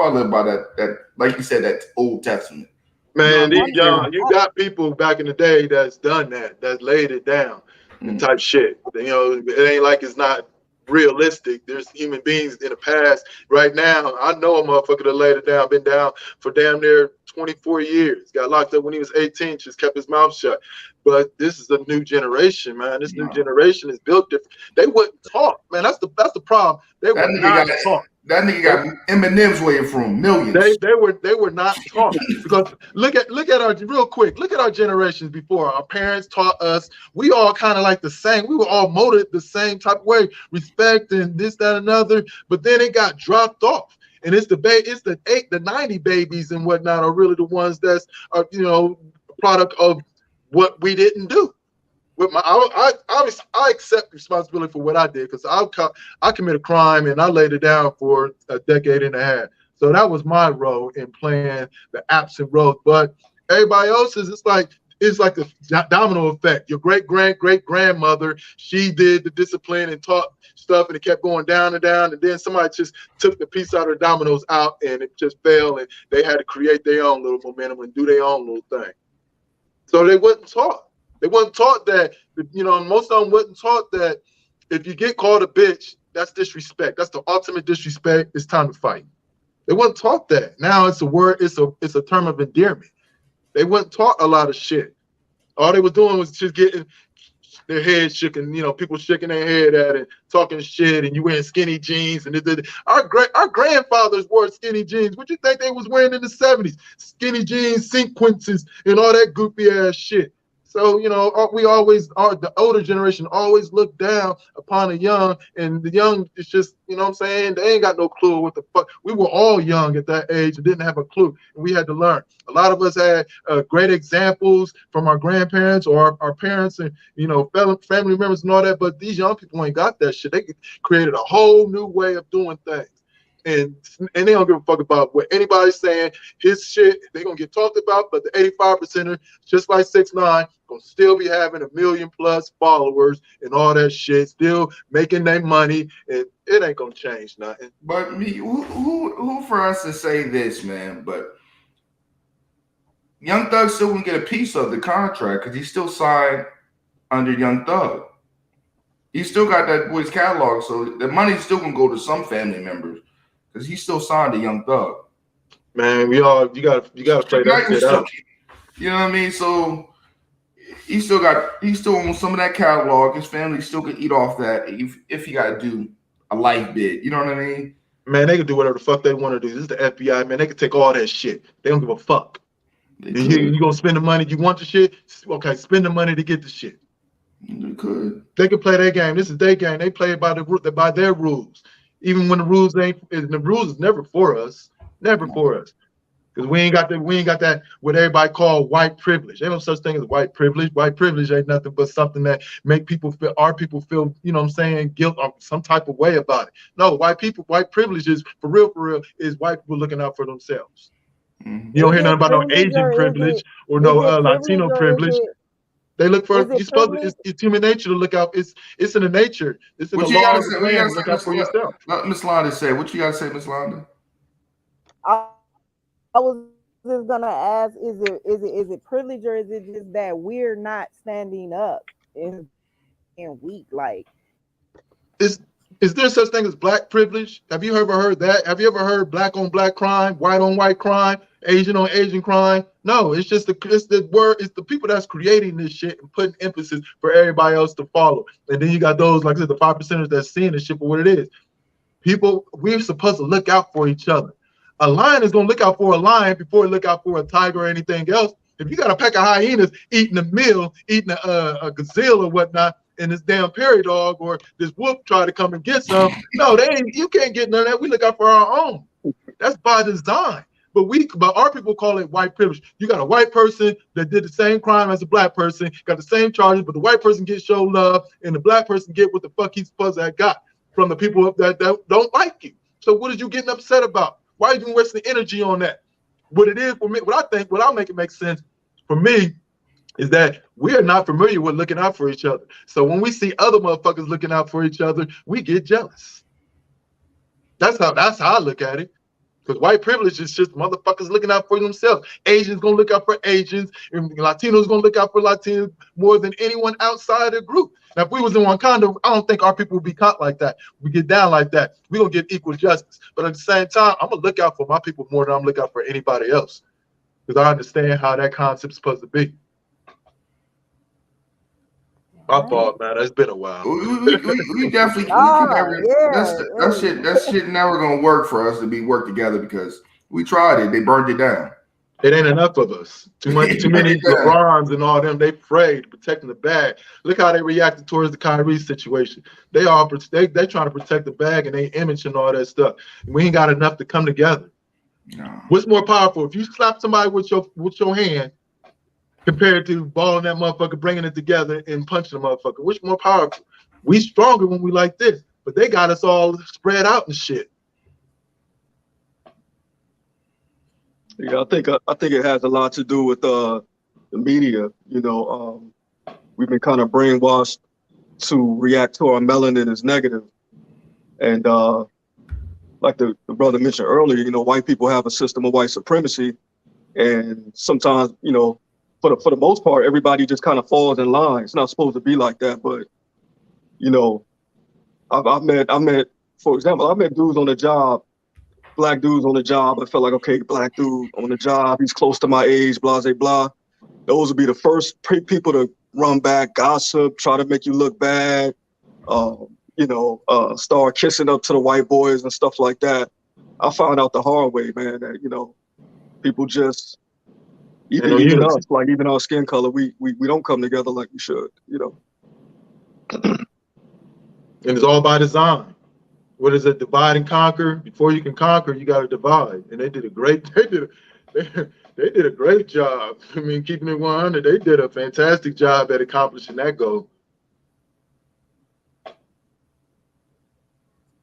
live by that. Like you said, that Old Testament. Man, you got people back in the day that's done that, that's laid it down and type shit. You know, it ain't like it's not realistic. There's human beings in the past. Right now, I know a motherfucker that laid it down, been down for damn near 24 years. Got locked up when he was 18, just kept his mouth shut. But this is a new generation, man. This new generation is built different. They wouldn't talk, man. That's the problem. They would not talk. That nigga got M&M's waiting for him, millions. They were not taught, because look at our real quick. Look at our generations before. Our parents taught us. We all kind of like the same. We were all molded the same type of way, respect and this, that, and another. But then it got dropped off, and it's the 90 babies and whatnot are really the ones that's product of what we didn't do. With I accept responsibility for what I did, because I committed a crime and I laid it down for a decade and a half. So that was my role in playing the absent role. But everybody else's, it's like the domino effect. Your great grandmother, she did the discipline and taught stuff, and it kept going down and down, and then somebody just took the piece out of the dominoes out, and it just fell, and they had to create their own little momentum and do their own little thing. So they wasn't taught. They wasn't taught that, most of them wasn't taught that if you get called a bitch, that's disrespect. That's the ultimate disrespect. It's time to fight. They wasn't taught that. Now it's a word, it's a term of endearment. They wasn't taught a lot of shit. All they were doing was just getting their head shook, and people shaking their head at it, talking shit, and you wearing skinny jeans. And our grandfathers wore skinny jeans. What you think they was wearing in the 70s? Skinny jeans, sequences, and all that goofy ass shit. So, the older generation always look down upon the young, and the young is just, they ain't got no clue what the fuck. We were all young at that age and didn't have a clue, and we had to learn. A lot of us had great examples from our grandparents or our parents and, family members and all that, but these young people ain't got that shit. They created a whole new way of doing things. And they don't give a fuck about what anybody's saying. His shit, they're going to get talked about, but the 85%er, just like 6ix9ine, going to still be having 1 million+ followers and all that shit, still making their money, and it ain't going to change nothing. But who for us to say this, man? But Young Thug still going to get a piece of the contract because he's still signed under Young Thug. He still got that boy's catalog, so the money's still going to go to some family members. Because he's still signed to Young Thug. Man, you gotta play that shit out. You know what I mean? So he's still on some of that catalog. His family still could eat off that if he got to do a life bid. You know what I mean? Man, they can do whatever the fuck they want to do. This is the FBI, man. They can take all that shit. They don't give a fuck. You gonna spend the money? You want the shit? Okay, spend the money to get the shit. They could. They can play their game. This is their game. They play it by their rules. Even when the rules is never for us, because we ain't got that what everybody call white privilege. Ain't no such thing as white privilege. White privilege ain't nothing but something that make our people feel, guilt or some type of way about it. No, white privilege is for real is white people looking out for themselves. Mm-hmm. You don't hear nothing about no Asian privilege or no Latino privilege. They look for it's human nature to look out. It's in the nature. It's in the law of the land to look out for yourself. Miss Londa say, what you gotta say, Miss Londa? I was just gonna ask, is it privilege, or is it just that we're not standing up and weak? Like, is there such thing as black privilege? Have you ever heard that? Have you ever heard black on black crime, white on white crime, Asian on Asian crime? No, it's just the people that's creating this shit and putting emphasis for everybody else to follow. And then you got those, like I said, the 5%ers that's seeing this shit for what it is. People, we're supposed to look out for each other. A lion is gonna look out for a lion before it look out for a tiger or anything else. If you got a pack of hyenas eating a meal, eating a gazelle or whatnot, and this damn prairie dog or this wolf try to come and get some, no, you can't get none of that. We look out for our own. That's by design. But our people call it white privilege. You got a white person that did the same crime as a black person, got the same charges, but the white person gets show love, and the black person get what the fuck he's supposed to have got from the people that don't like you. So what are you getting upset about? Why are you wasting energy on that? What it is for me, what I'll make it make sense for me is that we are not familiar with looking out for each other. So when we see other motherfuckers looking out for each other, we get jealous. That's how I look at it. Because white privilege is just motherfuckers looking out for themselves. Asians gonna look out for Asians, and Latinos gonna look out for Latinos more than anyone outside the group. Now, if we was in Wakanda, I don't think our people would be caught like that. We get down like that. We gonna get equal justice. But at the same time, I'm gonna look out for my people more than I'm looking out for anybody else. Because I understand how that concept's supposed to be. My fault, man. It's been a while. We definitely we can Ah, never. yeah. That shit never gonna work for us to be work together because we tried it. They burned it down. It ain't enough of us. Too many LeBrons and all them. They prayed protecting the bag. Look how they reacted towards the Kyrie situation. They trying to protect the bag and they image and all that stuff. We ain't got enough to come together. No. What's more powerful? If you slap somebody with your hand compared to balling that motherfucker, bringing it together and punching the motherfucker, which more powerful? We stronger when we like this, but they got us all spread out and shit. Yeah, I think it has a lot to do with the media. You know, we've been kind of brainwashed to react to our melanin as negative, and like the brother mentioned earlier, you know, white people have a system of white supremacy, and sometimes, you know, for the most part, everybody just kind of falls in line. It's not supposed to be like that, but you know, I met, for example, I met dudes on the job. Black dudes on the job. I felt like, okay, black dude on the job, he's close to my age, blah, blah, blah. Those would be the first people to run back, gossip, try to make you look bad, you know, start kissing up to the white boys and stuff like that. I found out the hard way, man, that, you know, people just, even us, like even our skin color, we don't come together like we should, you know. And it's all by design. What is it? Divide and conquer. Before you can conquer, you got to divide. And they did a great job. I mean, keeping it 100, they did a fantastic job at accomplishing that goal.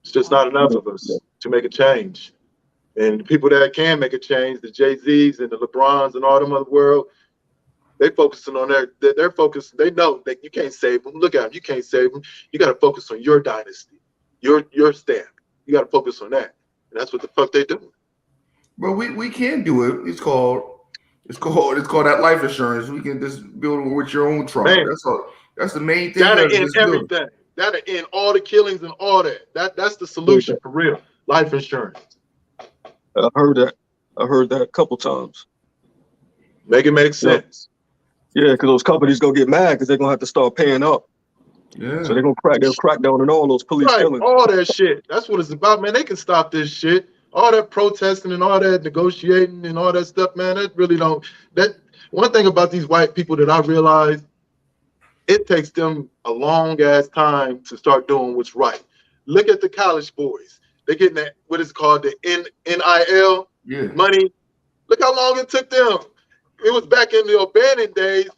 It's just not enough of us to make a change. And the people that can make a change, the Jay-Z's and the LeBrons and all them other world, they focusing on their focus. They know that you can't save them. Look at them. You can't save them. You got to focus on your dynasty. Your stamp. You got to focus on that. And that's what the fuck they do. But we can do it. It's called that life insurance. We can just build it with your own tribe. Man, that's all. That's the main thing. That'll end everything. That'll end all the killings and all that. That's the solution for real. Life insurance. I heard that a couple times. Make it make sense. Yeah, because those companies gonna get mad because they're gonna have to start paying up. Yeah. So they'll crack down on all those police killings. All that shit. That's what it's about, man. They can stop this shit. All that protesting and all that negotiating and all that stuff, man, that really don't. That one thing about these white people that I realize, it takes them a long ass time to start doing what's right. Look at the college boys. They're getting that, what is called the NIL money. Look how long it took them. It was back in the O'Bannon days.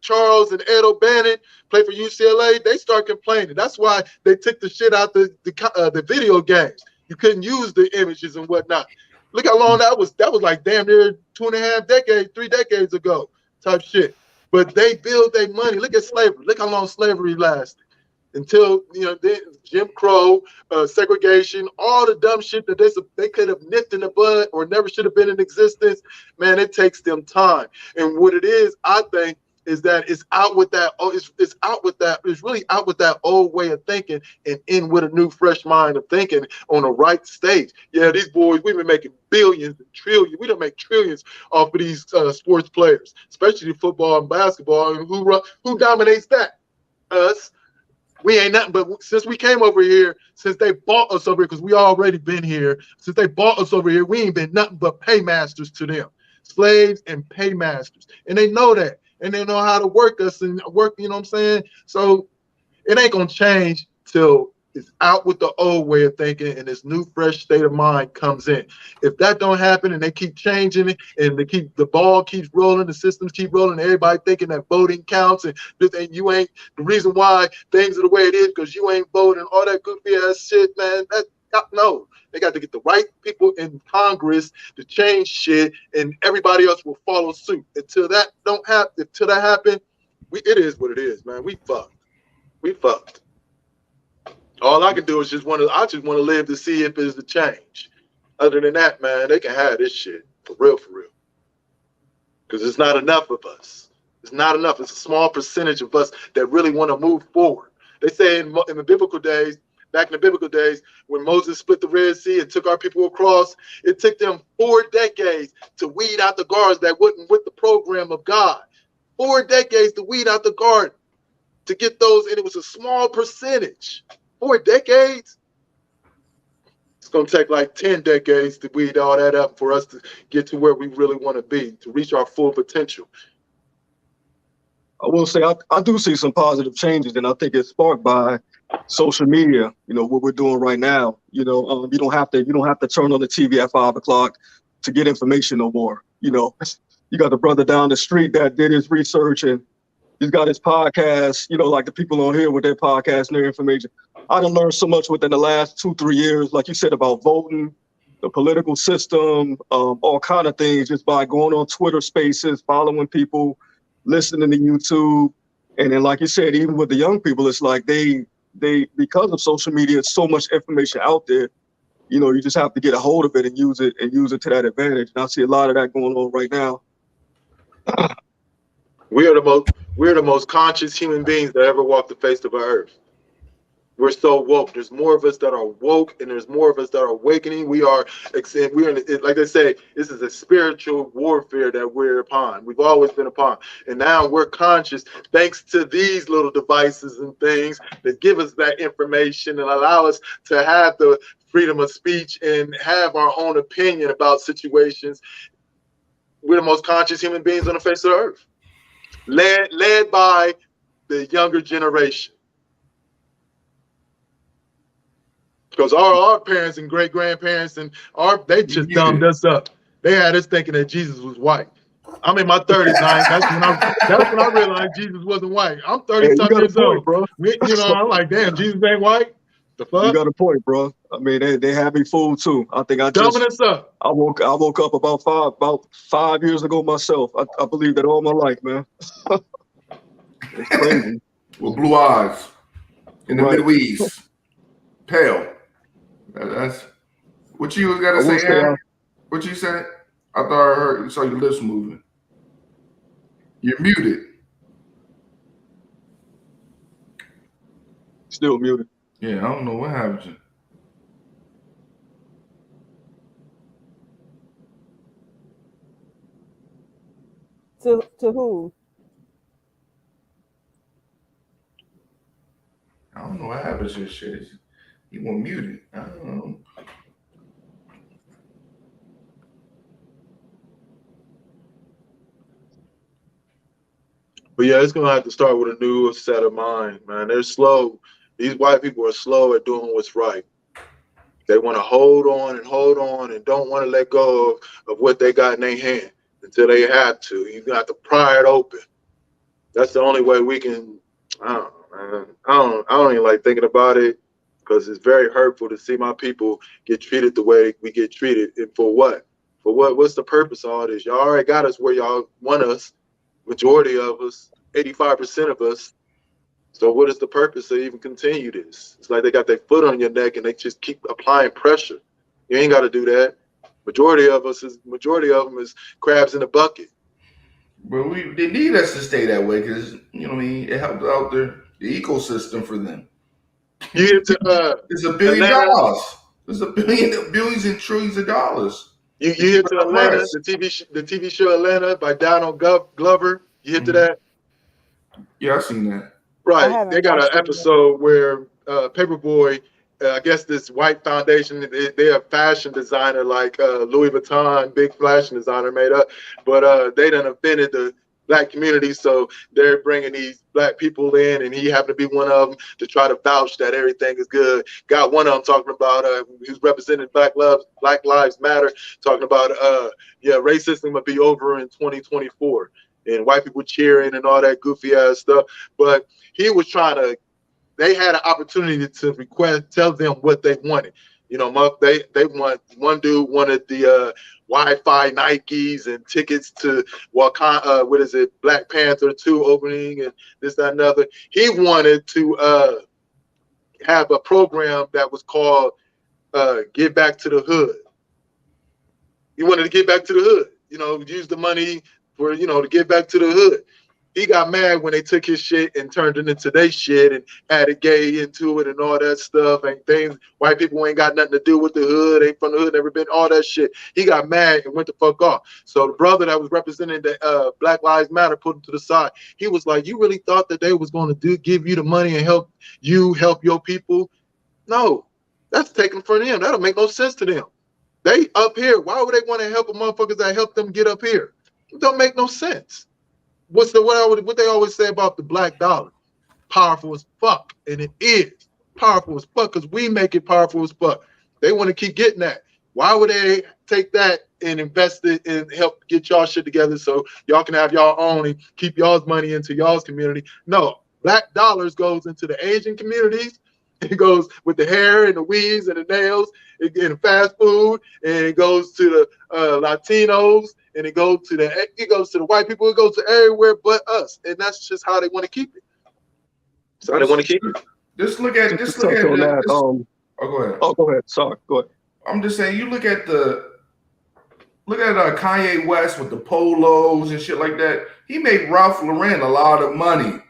Charles and Ed O'Bannon played for UCLA. They start complaining. That's why they took the shit out the video games. You couldn't use the images and whatnot. Look how long that was. That was like damn near 2.5 decades, 3 decades ago type shit. But they build their money. Look at slavery. Look how long slavery lasted. Until, you know, Jim Crow, segregation, all the dumb shit that they could have nipped in the bud or never should have been in existence, man, it takes them time. And what it is, I think, is that it's out with that. It's really out with that old way of thinking and in with a new, fresh mind of thinking on the right stage. Yeah, these boys, we've been making billions and trillions. We don't make trillions off of these sports players, especially football and basketball. And who dominates that? Us. We ain't nothing but since we came over here, since they bought us over here, because we already been here, since they bought us over here, we ain't been nothing but paymasters to them. Slaves and paymasters. And they know that. And they know how to work us and work, you know what I'm saying? So it ain't going to change till it's out with the old way of thinking and this new fresh state of mind comes in. If that don't happen and they keep changing it and the ball keeps rolling, the systems keep rolling, everybody thinking that voting counts and you ain't the reason why things are the way it is because you ain't voting, all that goofy ass shit, man. No, they got to get the right people in Congress to change shit and everybody else will follow suit. Until that happen, it is what it is, man. We fucked. All I can do is just want to live to see if it's a change. Other than that, man, they can have this shit for real. Because it's not enough of us. It's not enough. It's a small percentage of us that really want to move forward. They say in the biblical days, back in the biblical days, when Moses split the Red Sea and took our people across, it took them 4 decades to weed out the guards that wasn't with the program of God. 4 decades to weed out the garden. to get those, and it was a small percentage. 4 decades? It's going to take like 10 decades to weed all that up for us to get to where we really want to be, to reach our full potential. I will say I do see some positive changes, and I think it's sparked by social media. You know what we're doing right now. You know, you don't have to turn on the TV at 5 o'clock to get information no more. You know, you got the brother down the street that did his research and he's got his podcast. You know, like the people on here with their podcast and their information. I done learned so much within the last 2-3 years, like you said, about voting, the political system, all kind of things, just by going on Twitter Spaces, following people, listening to YouTube, and then like you said, even with the young people, it's like they because of social media, it's so much information out there. You know, you just have to get a hold of it and use it to that advantage. And I see a lot of that going on right now. We're the most conscious human beings that ever walked the face of our earth. We're so woke. There's more of us that are woke, and there's more of us that are awakening. We're in, like I say, this is a spiritual warfare that we're upon. We've always been upon, and now we're conscious thanks to these little devices and things that give us that information and allow us to have the freedom of speech and have our own opinion about situations. We're the most conscious human beings on the face of the earth, led by the younger generation. Because our parents and great grandparents and they just dumbed us up. They had us thinking that Jesus was white. I'm in my 30s now. That's when I realized Jesus wasn't white. I'm 30-something years old, bro. You know, I'm like, damn, Jesus ain't white. The fuck? You got a point, bro. I mean, they had me fooled too. I think dumbing us up. I woke up about 5 years ago myself. I believed that all my life, man. It's crazy. With blue eyes in the Middle East, pale. That's what you got to say, Aaron. What you said? I thought I heard. Saw your lips moving. You're muted. Still muted. Yeah, I don't know what happened. To who? I don't know what happened to this shit. You were muted. I don't know. But yeah, it's gonna have to start with a new set of mind, man. They're slow. These white people are slow at doing what's right. They want to hold on and don't want to let go of what they got in their hand until they have to. You got to pry it open. That's the only way we can. I don't know, man. I don't even like thinking about it because it's very hurtful to see my people get treated the way we get treated. And for what? For what? What's the purpose of all this? Y'all already got us where y'all want us. Majority of us, 85% of us. So what is the purpose to even continue this? It's like they got their foot on your neck and they just keep applying pressure. You ain't got to do that. Majority of them is crabs in a bucket. But they need us to stay that way because you know what I mean. It helps out the ecosystem for them. You get to it's $1 billion. There's billions and trillions of dollars. You hit to Atlanta, the TV show Atlanta by Donald Glover. You hit to that? Yeah, I've seen that. Right. They got an episode where Paperboy, I guess this white foundation, they're a fashion designer like Louis Vuitton, big fashion designer made up, but they done offended the black community, so they're bringing these black people in, and he happened to be one of them to try to vouch that everything is good. Got one of them talking about who's representing Black Lives Matter, talking about racism would be over in 2024, and white people cheering and all that goofy ass stuff. But he was trying to. They had an opportunity to tell them what they wanted. You know, they want, one dude wanted the Wi-Fi Nikes and tickets to Wakanda, Black Panther 2 opening and this, that, and other. He wanted to have a program that was called Get Back to the Hood. He wanted to get back to the hood, you know, use the money for, you know, to get back to the hood. He got mad when they took his shit and turned it into their shit and added gay into it and all that stuff and things. White people ain't got nothing to do with the hood, ain't from the hood, never been, all that shit. He got mad and went the fuck off. So the brother that was representing the Black Lives Matter put him to the side. He was like, you really thought that they was going to give you the money and help your people? No, that's taken from them. That'll make no sense to them. They up here. Why would they want to help the motherfuckers that help them get up here? It don't make no sense. What they always say about the black dollar? Powerful as fuck, and it is powerful as fuck because we make it powerful as fuck. They want to keep getting that. Why would they take that and invest it and help get y'all shit together so y'all can have y'all own and keep y'all's money into y'all's community? No, black dollars goes into the Asian communities. It goes with the hair and the weaves and the nails and the fast food, and it goes to the Latinos, and it goes to the white people. It goes to everywhere but us, and that's just how they want to keep it. So they want to keep it. Just look at that. Oh, go ahead. Oh, go ahead. Sorry, go ahead. I'm just saying, you look at Kanye West with the polos and shit like that. He made Ralph Lauren a lot of money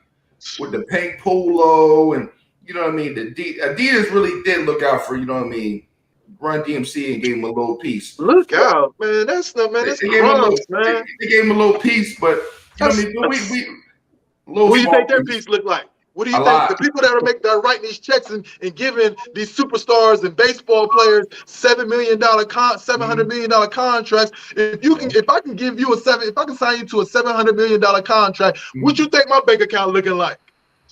with the pink polo, and you know what I mean. The Adidas really did look out for, you know what I mean, Run DMC and gave him a little piece. Look out, man! That's not, man. That's crumbs, man. They gave him a little piece, but you know what I mean. What do you think their piece look like? What do you think? Lot. The people that are writing these checks and giving these superstars and baseball players $700 million contracts. If I can sign you to a $700 million contract, what you think my bank account looking like?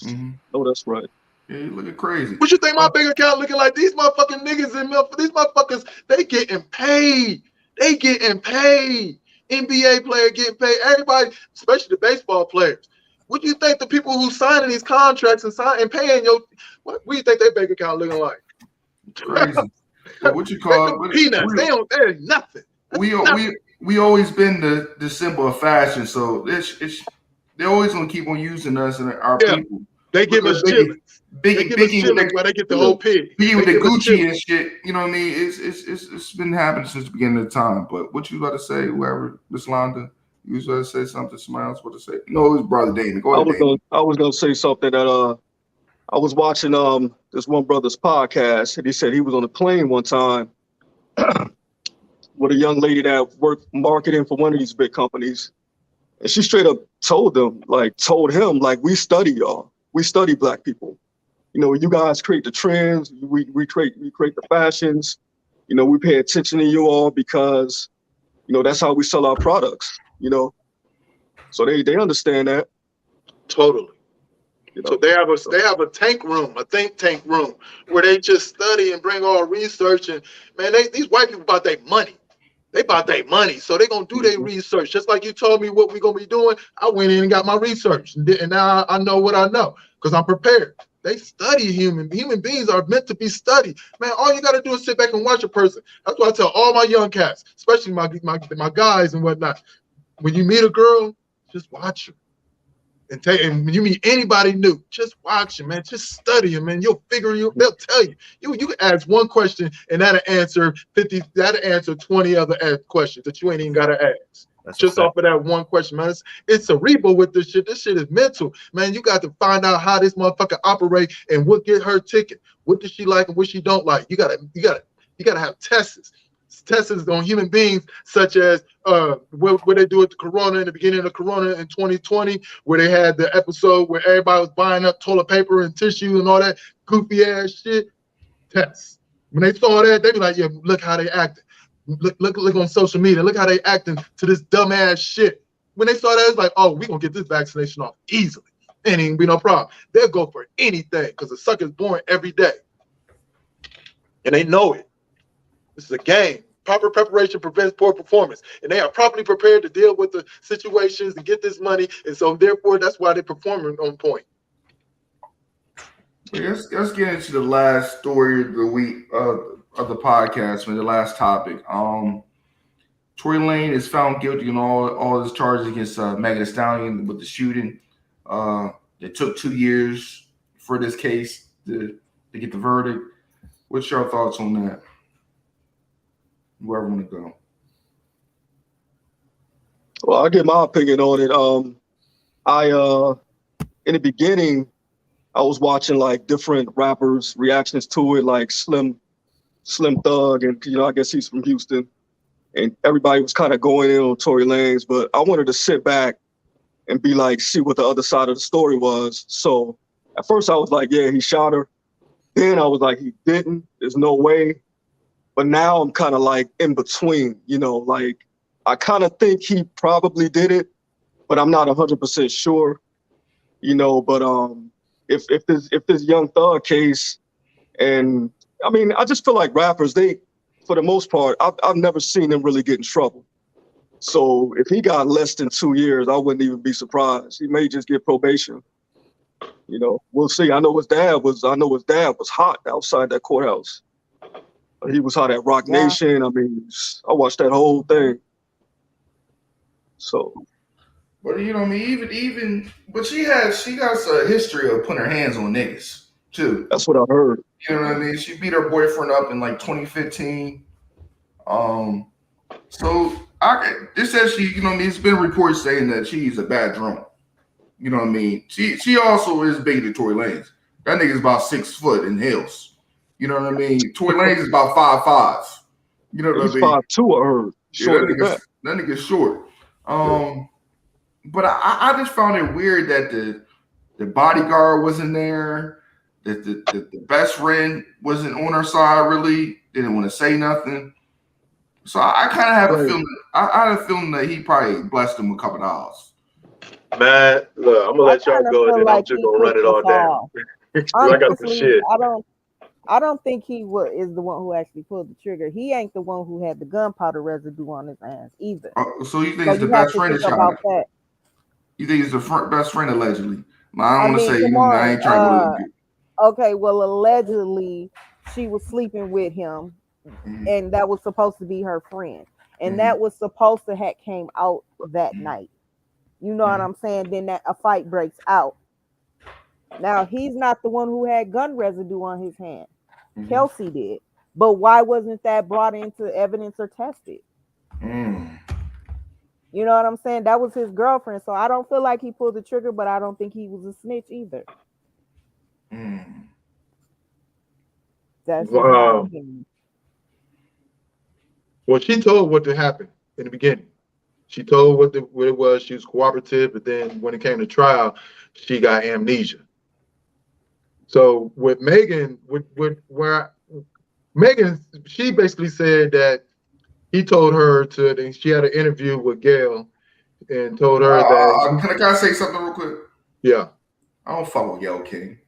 Mm-hmm. Oh, that's right. Yeah, you looking crazy. What you think my bank account looking like? These motherfucking niggas these motherfuckers, they getting paid. They getting paid. NBA player getting paid. Everybody, especially the baseball players. What do you think the people who signing these contracts and paying what do you think their bank account looking like? It's crazy. Well, what you call peanuts? They're nothing. We always been the symbol of fashion, so they're always gonna keep on using us and our people. They give us chillings. Biggie where they get the whole pig. Biggie with the Gucci and shit. You know what I mean? It's been happening since the beginning of the time. But what you about to say, whoever, Miss Londa? You was going to say something. Somebody else want to say? No, it was Brother Damon. Go ahead, Damon. I was going to say something that I was watching this one brother's podcast, and he said he was on a plane one time with a young lady that worked marketing for one of these big companies, and she straight up told him, we study y'all. We study black people. You know, you guys create the trends. We create the fashions. You know, we pay attention to you all because, you know, that's how we sell our products. You know, so they understand that totally. You know? So they have a think tank room where they just study and bring all research, and man, these white people about their money. They about their money, so they gonna do their research. Just like you told me what we gonna be doing, I went in and got my research, and now I know what I know because I'm prepared. They study human beings are meant to be studied. Man, all you gotta do is sit back and watch a person. That's what I tell all my young cats, especially my guys and whatnot. When you meet a girl, just watch her. And when you meet anybody new, just watch them, man. Just study them, man. They'll tell you. You can ask one question and that'll answer 20 other questions that you ain't even gotta ask. That's just off of that one question, man. It's cerebral with this shit. This shit is mental, man. You got to find out how this motherfucker operate and what get her ticket. What does she like and what she don't like? You gotta have tests. Tests on human beings, such as what they do at the Corona in the beginning of the Corona in 2020, where they had the episode where everybody was buying up toilet paper and tissue and all that goofy ass shit. Tests. When they saw that, they be like, "Yeah, look how they acted. Look on social media. Look how they acting to this dumb ass shit." When they saw that, it's like, "Oh, we gonna get this vaccination off easily. Ain't even be no problem." They'll go for anything because the sucker's born every day, and they know it. This is a game. Proper preparation prevents poor performance, and they are properly prepared to deal with the situations and get this money, and so therefore that's why they're performing on point. Let's get into the last story of the week of the podcast, man. The last topic. Tory Lanez is found guilty on all his charges against Megan Thee Stallion with the shooting. It took 2 years for this case to get the verdict. What's your thoughts on that? Whoever want to go. Well, I'll give my opinion on it. In the beginning, I was watching like different rappers' reactions to it, like Slim Thug, and I guess he's from Houston, and everybody was kind of going in on Tory Lanez, but I wanted to sit back and be like, see what the other side of the story was. So at first I was like, yeah, he shot her. Then I was like, he didn't. There's no way. But now I'm kind of like in between, like I kind of think he probably did it, but I'm not 100% sure, But if this Young Thug case, and I mean, I just feel like rappers, they, for the most part, I've never seen them really get in trouble. So if he got less than 2 years, I wouldn't even be surprised. He may just get probation. We'll see. I know his dad was hot outside that courthouse. He was hot at Rock Nation. I mean, I watched that whole thing. So, but I mean, even but she got a history of putting her hands on niggas too. That's what I heard. You know what I mean? She beat her boyfriend up in like 2015. So this says she, it's been reports saying that she's a bad drunk. You know what I mean? She also is bigger than Tory Lanez. That nigga's about 6 foot in heels. You know what I mean? Tory Lanez is about 5'5". You know what I mean? 5'2", I heard. Yeah, that nigga's short. But I just found it weird that the bodyguard wasn't there, that the best friend wasn't on her side really, didn't want to say nothing. So I kind of have a feeling. I had a feeling that he probably blessed him with a couple of dollars. Man, look, I'm gonna let y'all go, and then I'm just gonna run it all down. I got some shit. I don't think he is the one who actually pulled the trigger. He ain't the one who had the gunpowder residue on his hands either. So you think it's the best friend that shot him? You think it's the best friend allegedly? I don't want to say. I ain't trying to. Okay, well, allegedly she was sleeping with him, and that was supposed to be her friend, and that was supposed to have came out that night. You know what I'm saying? Then a fight breaks out. Now he's not the one who had gun residue on his hand. Kelsey did, but why wasn't that brought into evidence or tested? You know what I'm saying? That was his girlfriend, so I don't feel like he pulled the trigger, but I don't think he was a snitch either. That's wow. Well, she told what happened in the beginning. She told what it was. She was cooperative, but then when it came to trial, she got amnesia. So with Megan, Megan, she basically said that he told her she had an interview with Gail and told her that. Can I say something real quick? Yeah. I don't follow Gail King.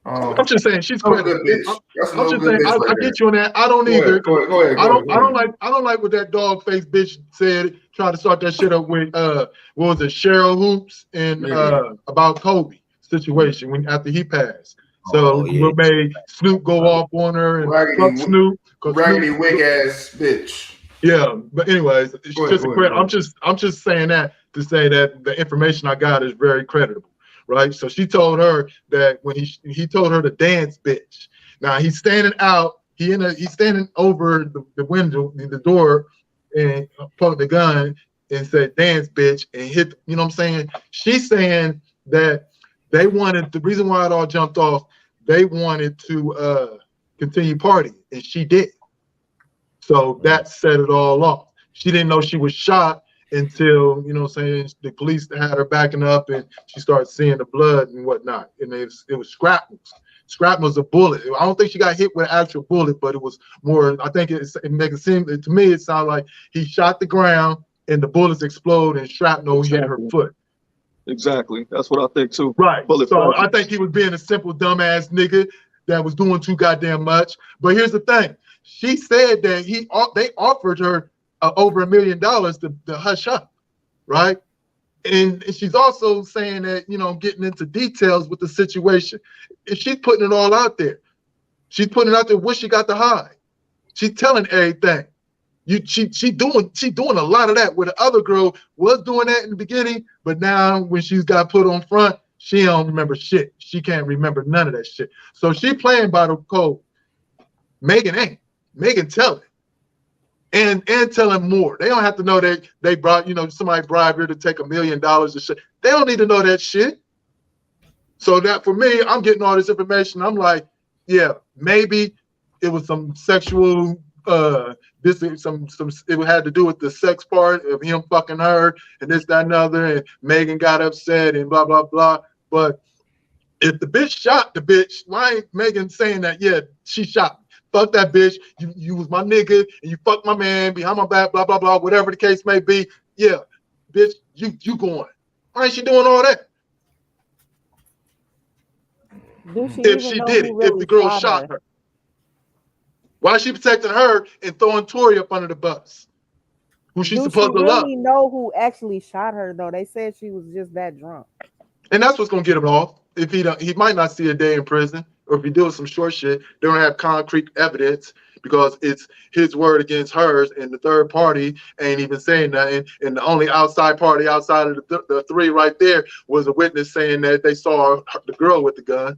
I'm just saying she's no good bitch. I'm just saying I get you on that. I don't either. Go ahead. I don't like what that dog faced bitch said. Trying to start that shit up with what was it, Cheryl Hoops and about Kobe situation after he passed. So we made Snoop go off on her and fuck Snoop. Raggedy wig ass bitch. Yeah, but anyways, I'm just saying that to say that the information I got is very credible, right? So she told her that when he told her to dance, bitch. Now he's standing out. He's standing over the window, the door, and pointed the gun and said, "Dance, bitch," and hit. You know what I'm saying? She's saying that they wanted, the reason why it all jumped off, they wanted to continue partying, and she did. So that set it all off. She didn't know she was shot until, you know what I'm saying, the police had her backing up and she started seeing the blood and whatnot. And it was shrapnels. Shrapnel's a bullet. I don't think she got hit with an actual bullet, but it was more, I think it makes it seem, to me, it sounded like he shot the ground and the bullets explode and shrapnel hit her foot. Exactly. That's what I think too. Right. So I think he was being a simple dumbass nigga that was doing too goddamn much. But here's the thing. She said that they offered her over $1 million to hush up, right? And she's also saying that, you know, getting into details with the situation. If she's putting it all out there, she's putting it out there what she got to hide. She's telling everything. She doing a lot of that, where the other girl was doing that in the beginning, but now when she's got put on front, she don't remember shit. She can't remember none of that shit. So she playing by the code. Megan ain't. Megan tell it. and tell him more. They don't have to know that they brought, somebody bribed her to take $1 million and shit. They don't need to know that shit. So that for me, I'm getting all this information. I'm like, yeah, maybe it was some sexual it had to do with the sex part of him fucking her and this, that, and other, and Megan got upset and blah, blah, blah. But if the bitch shot the bitch, why ain't Megan saying that, yeah, she shot me? Fuck that bitch. You was my nigga and you fucked my man behind my back, blah, blah, blah, whatever the case may be. Yeah, bitch, you going. Why ain't she doing all that? If she did it, if the girl shot her. Why is she protecting her and throwing Tory up under the bus? Who she's supposed to love? Do she really know who actually shot her, though? They said she was just that drunk. And that's what's going to get him off. If he might not see a day in prison, or if he doing some short shit, they don't have concrete evidence because it's his word against hers, and the third party ain't even saying nothing. And the only outside party outside of the three right there was a witness saying that they saw the girl with the gun.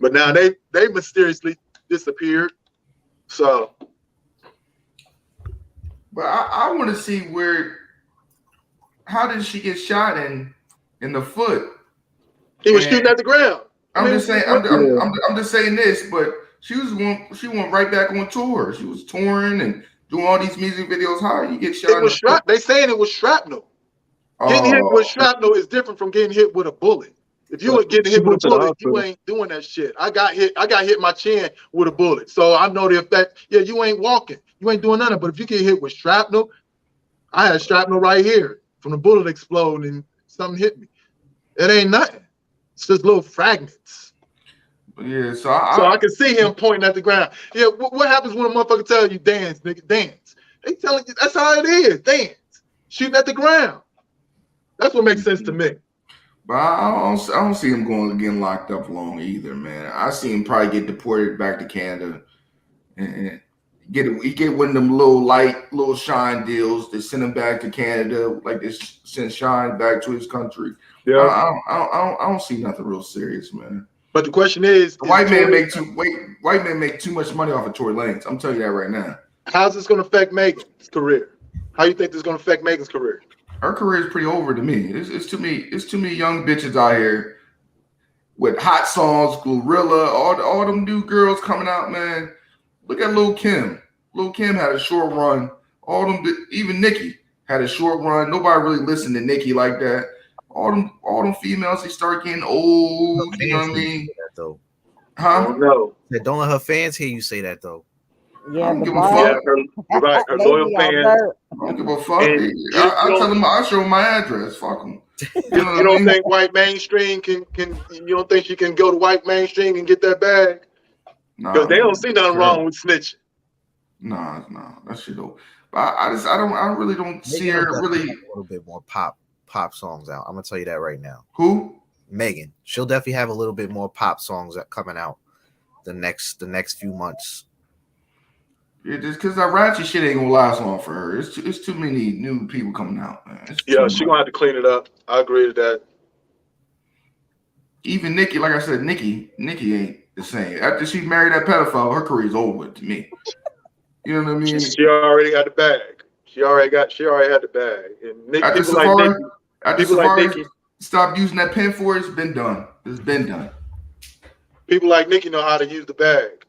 But now they mysteriously disappeared. So, but I want to see how did she get shot in the foot? He was shooting at the ground. I'm just saying this, but she went right back on tour. She was touring and doing all these music videos. How you get shot? It was they saying it was shrapnel. Getting hit with shrapnel is different from getting hit with a bullet. If you were getting hit with a bullet, you ain't doing that shit. I got hit my chin with a bullet. So I know the effect. Yeah, you ain't walking. You ain't doing nothing. But if you get hit with shrapnel, I had shrapnel right here from the bullet exploding and something hit me. It ain't nothing. It's just little fragments. Yeah, so I can see him pointing at the ground. Yeah, what happens when a motherfucker tell you dance, nigga, dance? They telling you that's how it is, dance. Shooting at the ground. That's what makes sense to me. But I don't see him getting locked up long either, man. I see him probably get deported back to Canada and get one of them little shine deals that send him back to Canada, like they send Shine back to his country. Yeah, I don't see nothing real serious, man. But the question is, white men make too much money off of Tory Lanez. I'm telling you that right now. How's this going to affect Megan's career? How you think this is going to affect Megan's career? Her career is pretty over to me. It's too many young bitches out here with hot songs, Glorilla, all them new girls coming out, man. Look at Lil' Kim. Lil' Kim had a short run. Even Nicki had a short run. Nobody really listened to Nicki like that. All them females, they start getting old. You know what I mean? Huh? No. Don't let her fans hear you say that though. Yeah, I don't give a fuck. Her loyal fans. I don't give a fuck. I tell them I show them my address. Fuck them. You don't think white mainstream can? You don't think she can go to white mainstream and get that bag? Because they don't see nothing wrong with snitching. Nah, that shit don't. I really don't see her really. A little bit more pop songs out. I'm gonna tell you that right now. Who? Megan. She'll definitely have a little bit more pop songs coming out the next few months. Yeah, just because that ratchet shit ain't gonna last long for her. It's too many new people coming out, man. Yeah, she gonna have to clean it up. I agree with that. Even Nicki, like I said, Nicki ain't the same. After she married that pedophile, her career's over with to me. You know what I mean? She already got the bag. She already had the bag. And people like Nicki stop using that pen for it. It's been done. It's been done. People like Nicki know how to use the bag.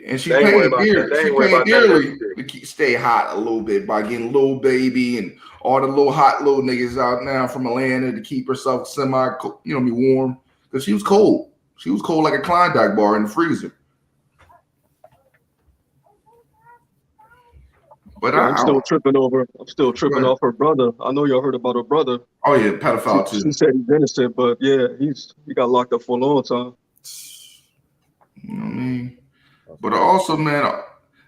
And she's paying dearly to stay hot a little bit by getting Lil Baby and all the little hot little niggas out now from Atlanta to keep herself warm. Because she was cold. She was cold like a Klondike bar in the freezer. But I'm still tripping off her brother. I know y'all heard about her brother. Oh yeah, pedophile too. She said he's innocent, but yeah, he got locked up for a long time. You know what I mean? But also, man,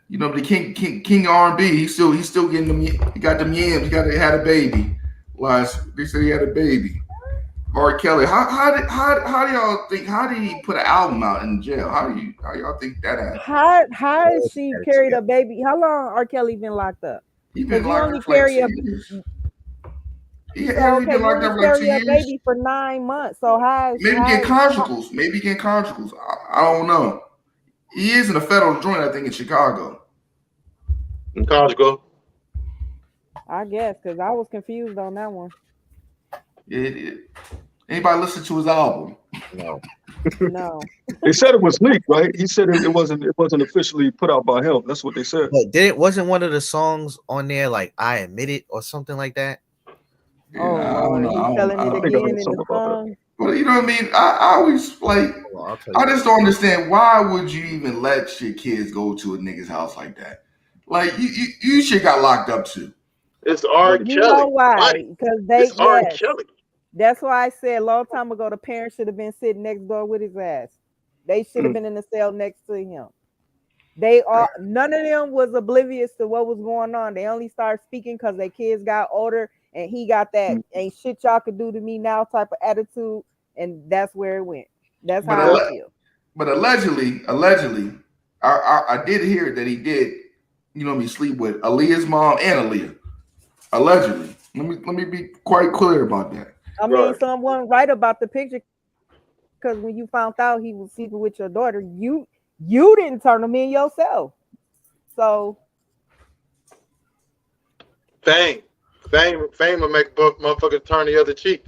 the king R&B, he's still getting them. He got them yams. He had a baby. They said he had a baby. R. Kelly, how do y'all think? How did he put an album out in jail? How y'all think that happened? How has she carried a baby? How long R. Kelly been locked up? He been locked up for like 2 years. He been locked up for like 2 years. Baby for 9 months. So maybe getting conjugals. I don't know. He is in a federal joint, I think, in Chicago. In Conjugal. I guess because I was confused on that one. Anybody listen to his album? No. No. They said it was leaked, right? He said it wasn't officially put out by him. That's what they said. But wasn't one of the songs on there like "I Admit It" or something like that? Yeah, Oh I don't Lord, know. he's telling it I think I again heard in the something about that. song. Well, you know what I mean? I always like. Hold on, I'll tell you. I just don't understand why would you even let your kids go to a nigga's house like that? Like you shit got locked up too. It's R. You Kelly. know why? Buddy, Because they it's R. yes. Kelly. That's why I said a long time ago the parents should have been sitting next door with his ass. They should have been in the cell next to him. They are none of them was oblivious to what was going on. They only started speaking because their kids got older and he got that ain't shit y'all could do to me now type of attitude, and that's where it went. That's how I feel. But allegedly, I did hear that he did, you know, sleep with Aaliyah's mom and Aaliyah. Allegedly. Let me be quite clear about that. I mean, someone right about the picture because when you found out he was sleeping with your daughter, you didn't turn him in yourself. So Fame will make motherfuckers turn the other cheek.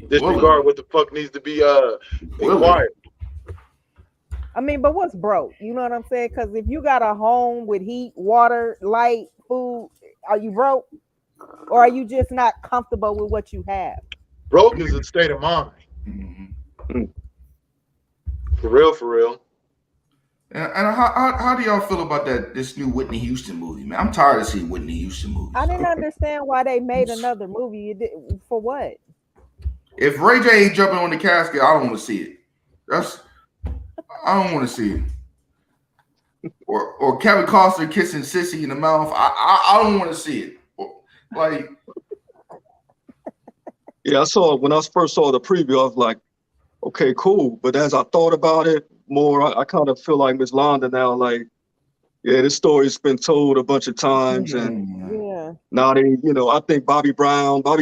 Disregard what the fuck needs to be inquired. I mean, but what's broke? You know what I'm saying? Because if you got a home with heat, water, light, food, are you broke? Or are you just not comfortable with what you have? Broke is a state of mind. Mm-hmm. For real. And how do y'all feel about this new Whitney Houston movie, man? I'm tired of seeing Whitney Houston movies. I didn't understand why they made another movie. For what? If Ray J ain't jumping on the casket, I don't want to see it. I don't want to see it. Or Kevin Costner kissing Sissy in the mouth. I don't want to see it. Like, yeah, I saw when I first saw the preview, I was like, okay, cool. But as I thought about it more, I kind of feel like Miss Londa now. Like, yeah, this story's been told a bunch of times, and now they, you know, I think Bobby Brown's not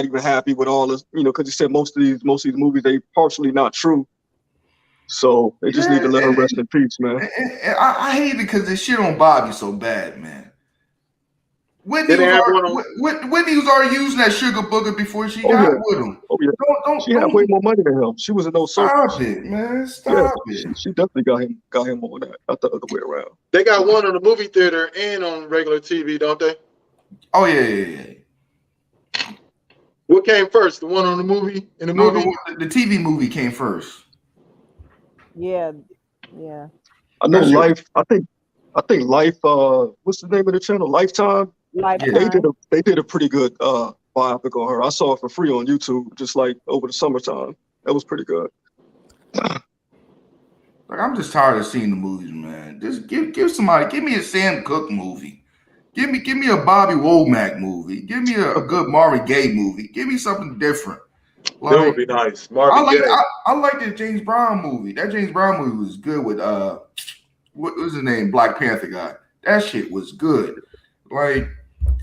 even happy with all this, you know, because he said most of these movies they partially not true. So they just need to let her rest in peace, man. And I hate it because this shit on Bobby so bad, man. Whitney was already using that sugar booger before she got with him. Oh yeah, she had way more money than him. She was in those circles. Stop it, man! Stop it. She definitely got him on that, not the other way around. They got one on the movie theater and on regular TV, don't they? Oh yeah. What came first? The one on the movie? In the movie? The TV movie came first. Yeah. I know Life. I think Life. What's the name of the channel? Lifetime. Lifetime. They did a pretty good biopic on her. I saw it for free on YouTube, just like over the summertime. That was pretty good. Like, I'm just tired of seeing the movies, man. Just give me a Sam Cooke movie. Give me a Bobby Womack movie. Give me a good Marvin Gaye movie. Give me something different. Like, that would be nice. Marvin Gaye. I like the James Brown movie. That James Brown movie was good with what was his name? Black Panther guy. That shit was good. Like,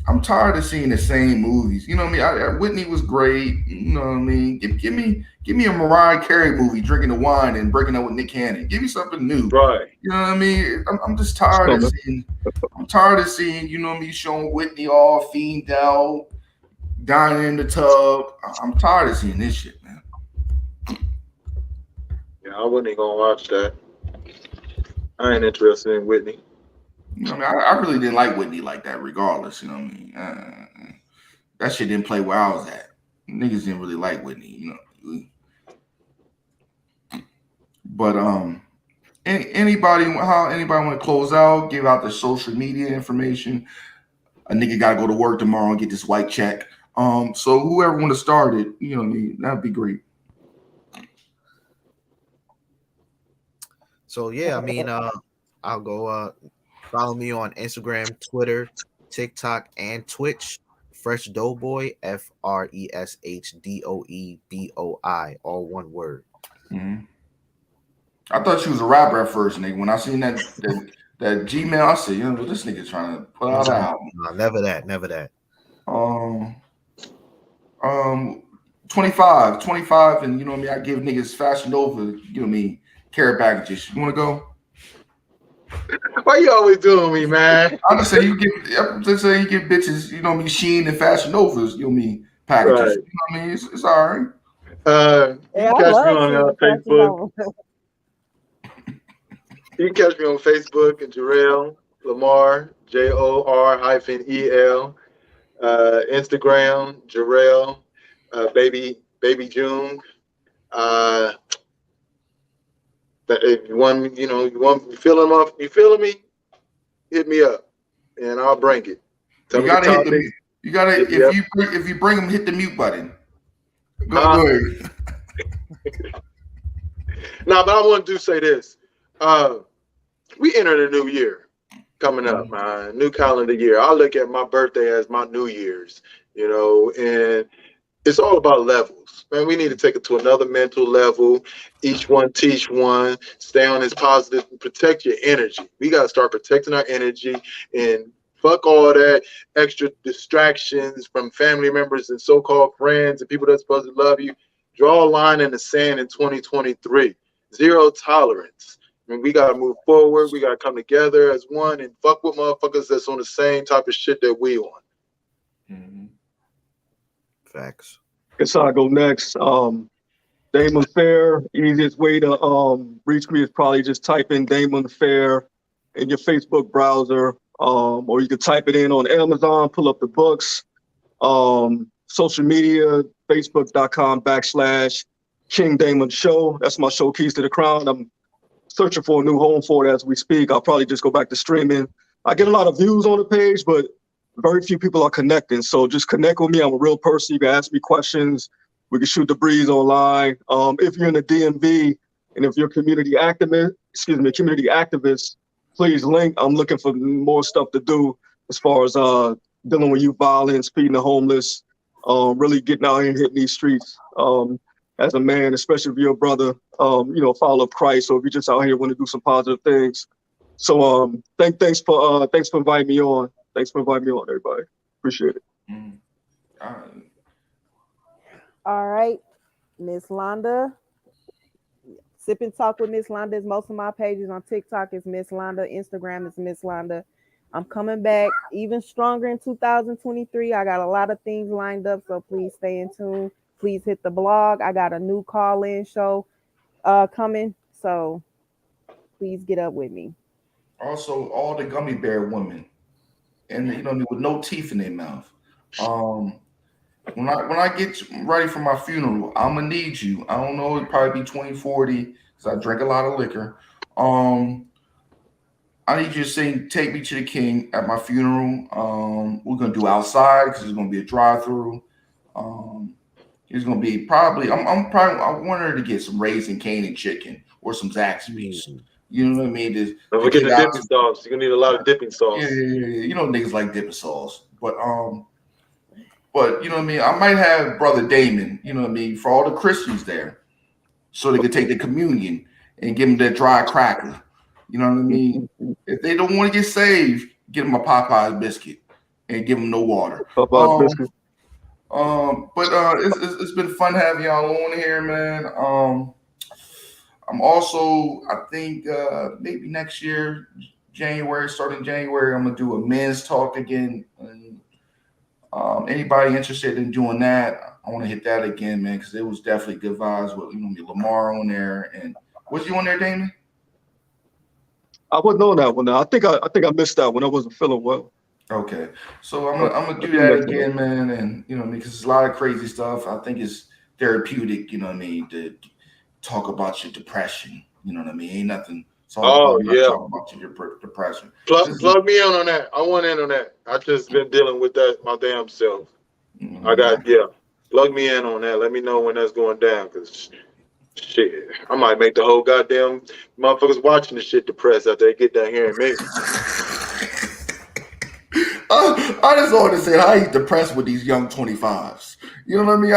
I'm tired of seeing the same movies. You know what I mean? Whitney was great. You know what I mean? Give me a Mariah Carey movie, drinking the wine and breaking up with Nick Cannon. Give me something new. Right. You know what I mean? I'm just tired of seeing. I'm tired of seeing. You know what I mean? Showing Whitney all fiend out, dying in the tub. I'm tired of seeing this shit, man. Yeah, I wasn't even gonna watch that. I ain't interested in Whitney. You know what I mean? I really didn't like Whitney like that, regardless. You know what I mean? That shit didn't play where I was at. Niggas didn't really like Whitney, you know. But anybody want to close out? Give out the social media information. A nigga got to go to work tomorrow and get this white check. So whoever want to start it, you know what I mean? That'd be great. So yeah, I mean, I'll go. Follow me on Instagram, Twitter, TikTok, and Twitch. Fresh Doughboy, FRESHDOEBOI, all one word. Mm-hmm. I thought she was a rapper at first, nigga. When I seen that Gmail, I said, you know, this nigga trying to put out an album. No, never that. 25, and you know what I mean. I give niggas Fashion Nova, you know what I mean, care packages. You want to go? Why you always doing me, man? I'm just saying you get bitches, you know what I mean, Shein and Fashion Novas, you know what I mean, packages. Right. You know what I mean? It's all right. You Yeah, can I catch me love on seeing fashion Facebook. novels. You can catch me on Facebook and Jarrell Lamar, JOR-EL. Instagram, Jarrell, baby June. If you feeling me, hit me up and I'll bring it. Tell You me the gotta hit the topic. mute. You gotta Hit me up. if you bring them, hit the mute button. Go Huh? ahead. Nah, but I want to say this. We entered a new year coming up, man. New calendar year. I look at my birthday as my New Year's, and it's all about levels. Man, we need to take it to another mental level. Each one teach one. Stay on this positive. Protect your energy. We got to start protecting our energy and fuck all that extra distractions from family members and so-called friends and people that's supposed to love you. Draw a line in the sand in 2023. Zero tolerance. I mean, we got to move forward. We got to come together as one and fuck with motherfuckers that's on the same type of shit that we on. Mm-hmm. Facts. Guess I'll go next. Damon Fair. Easiest way to reach me is probably just type in Damon Fair in your Facebook browser, or you can type it in on Amazon. Pull up the books. Social media, Facebook.com/King Damon Show. That's my show, Keys to the Crown. I'm searching for a new home for it as we speak. I'll probably just go back to streaming. I get a lot of views on the page, but very few people are connecting. So just connect with me. I'm a real person. You can ask me questions. We can shoot the breeze online. If you're in the DMV and if you're a community activist, please link. I'm looking for more stuff to do as far as dealing with youth violence, feeding the homeless, really getting out here and hitting these streets. As a man, especially if you're a brother, follower of Christ, or if you're just out here want to do some positive things. So thanks for inviting me on. Thanks for inviting me on, everybody. Appreciate it. Mm-hmm. All right. All right, Miss Londa. Sip and Talk with Miss Londa is most of my pages. On TikTok is Miss Londa. Instagram is Miss Londa. I'm coming back even stronger in 2023. I got a lot of things lined up, so please stay in tune. Please hit the blog. I got a new call-in show coming, so please get up with me. Also, all the gummy bear women, and with no teeth in their mouth. When I get ready for my funeral, I'm gonna need you. I don't know, it'll probably be 2040 because I drink a lot of liquor. I need you to sing "Take Me to the King" at my funeral. We're gonna do outside because it's gonna be a drive-through. It's gonna be probably. I want her to get some Raising Cane and chicken or some Zaxby's. You know what I mean? Don't forget the dipping sauce. You're gonna need a lot of dipping sauce. Yeah. Niggas like dipping sauce, but you know what I mean? I might have Brother Damon, you know what I mean, for all the Christians there, so they could take the communion and give them that dry cracker. You know what I mean? If they don't want to get saved, give them a Popeye's biscuit and give them no water. Popeye's biscuit. It's been fun having y'all on here, man. I'm also, I think maybe next year, starting January, I'm gonna do a men's talk again. And, anybody interested in doing that, I want to hit that again, man, because it was definitely good vibes with Lamar on there. And was you on there, Damon? I wasn't on that one. I think I missed that one. I wasn't feeling well. Okay, so I'm gonna do that again, man, and because it's a lot of crazy stuff. I think it's therapeutic, to talk about your depression. You know what I mean? Ain't nothing. Talk about your depression. Plug me in on that. I want in on that. I just been dealing with that my damn self. Plug me in on that. Let me know when that's going down, because shit, I might make the whole goddamn motherfuckers watching this shit depressed after they get down here and me. I just want to say, how you depressed with these young 25s? You know what I mean?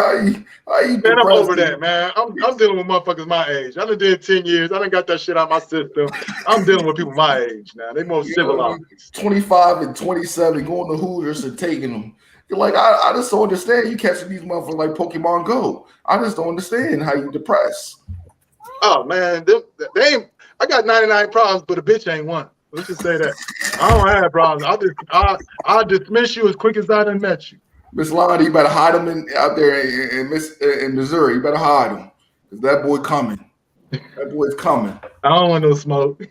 How you man, I'm over that, man. I'm dealing with motherfuckers my age. I done did 10 years. I done got that shit out of my system. I'm dealing with people my age now. They more civilized. 25 and 27 going to Hooters and taking them. You're like, I just don't understand you catching these motherfuckers like Pokemon Go. I just don't understand how you depressed. Oh, man. They ain't, I got 99 problems, but a bitch ain't one. Let's just say that. I don't have problems. I'll dismiss you as quick as I done met you. Miss Londa, you better hide him out there in Missouri. You better hide him. Because that boy coming. That boy's coming. I don't want no smoke.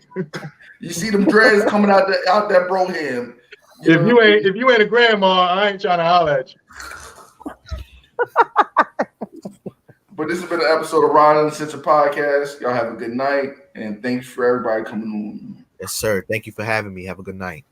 You see them dreads coming out that bro hand. If you ain't a grandma, I ain't trying to holler at you. But this has been an episode of Rod Uncensored Podcast. Y'all have a good night, and thanks for everybody coming on. Yes, sir. Thank you for having me. Have a good night.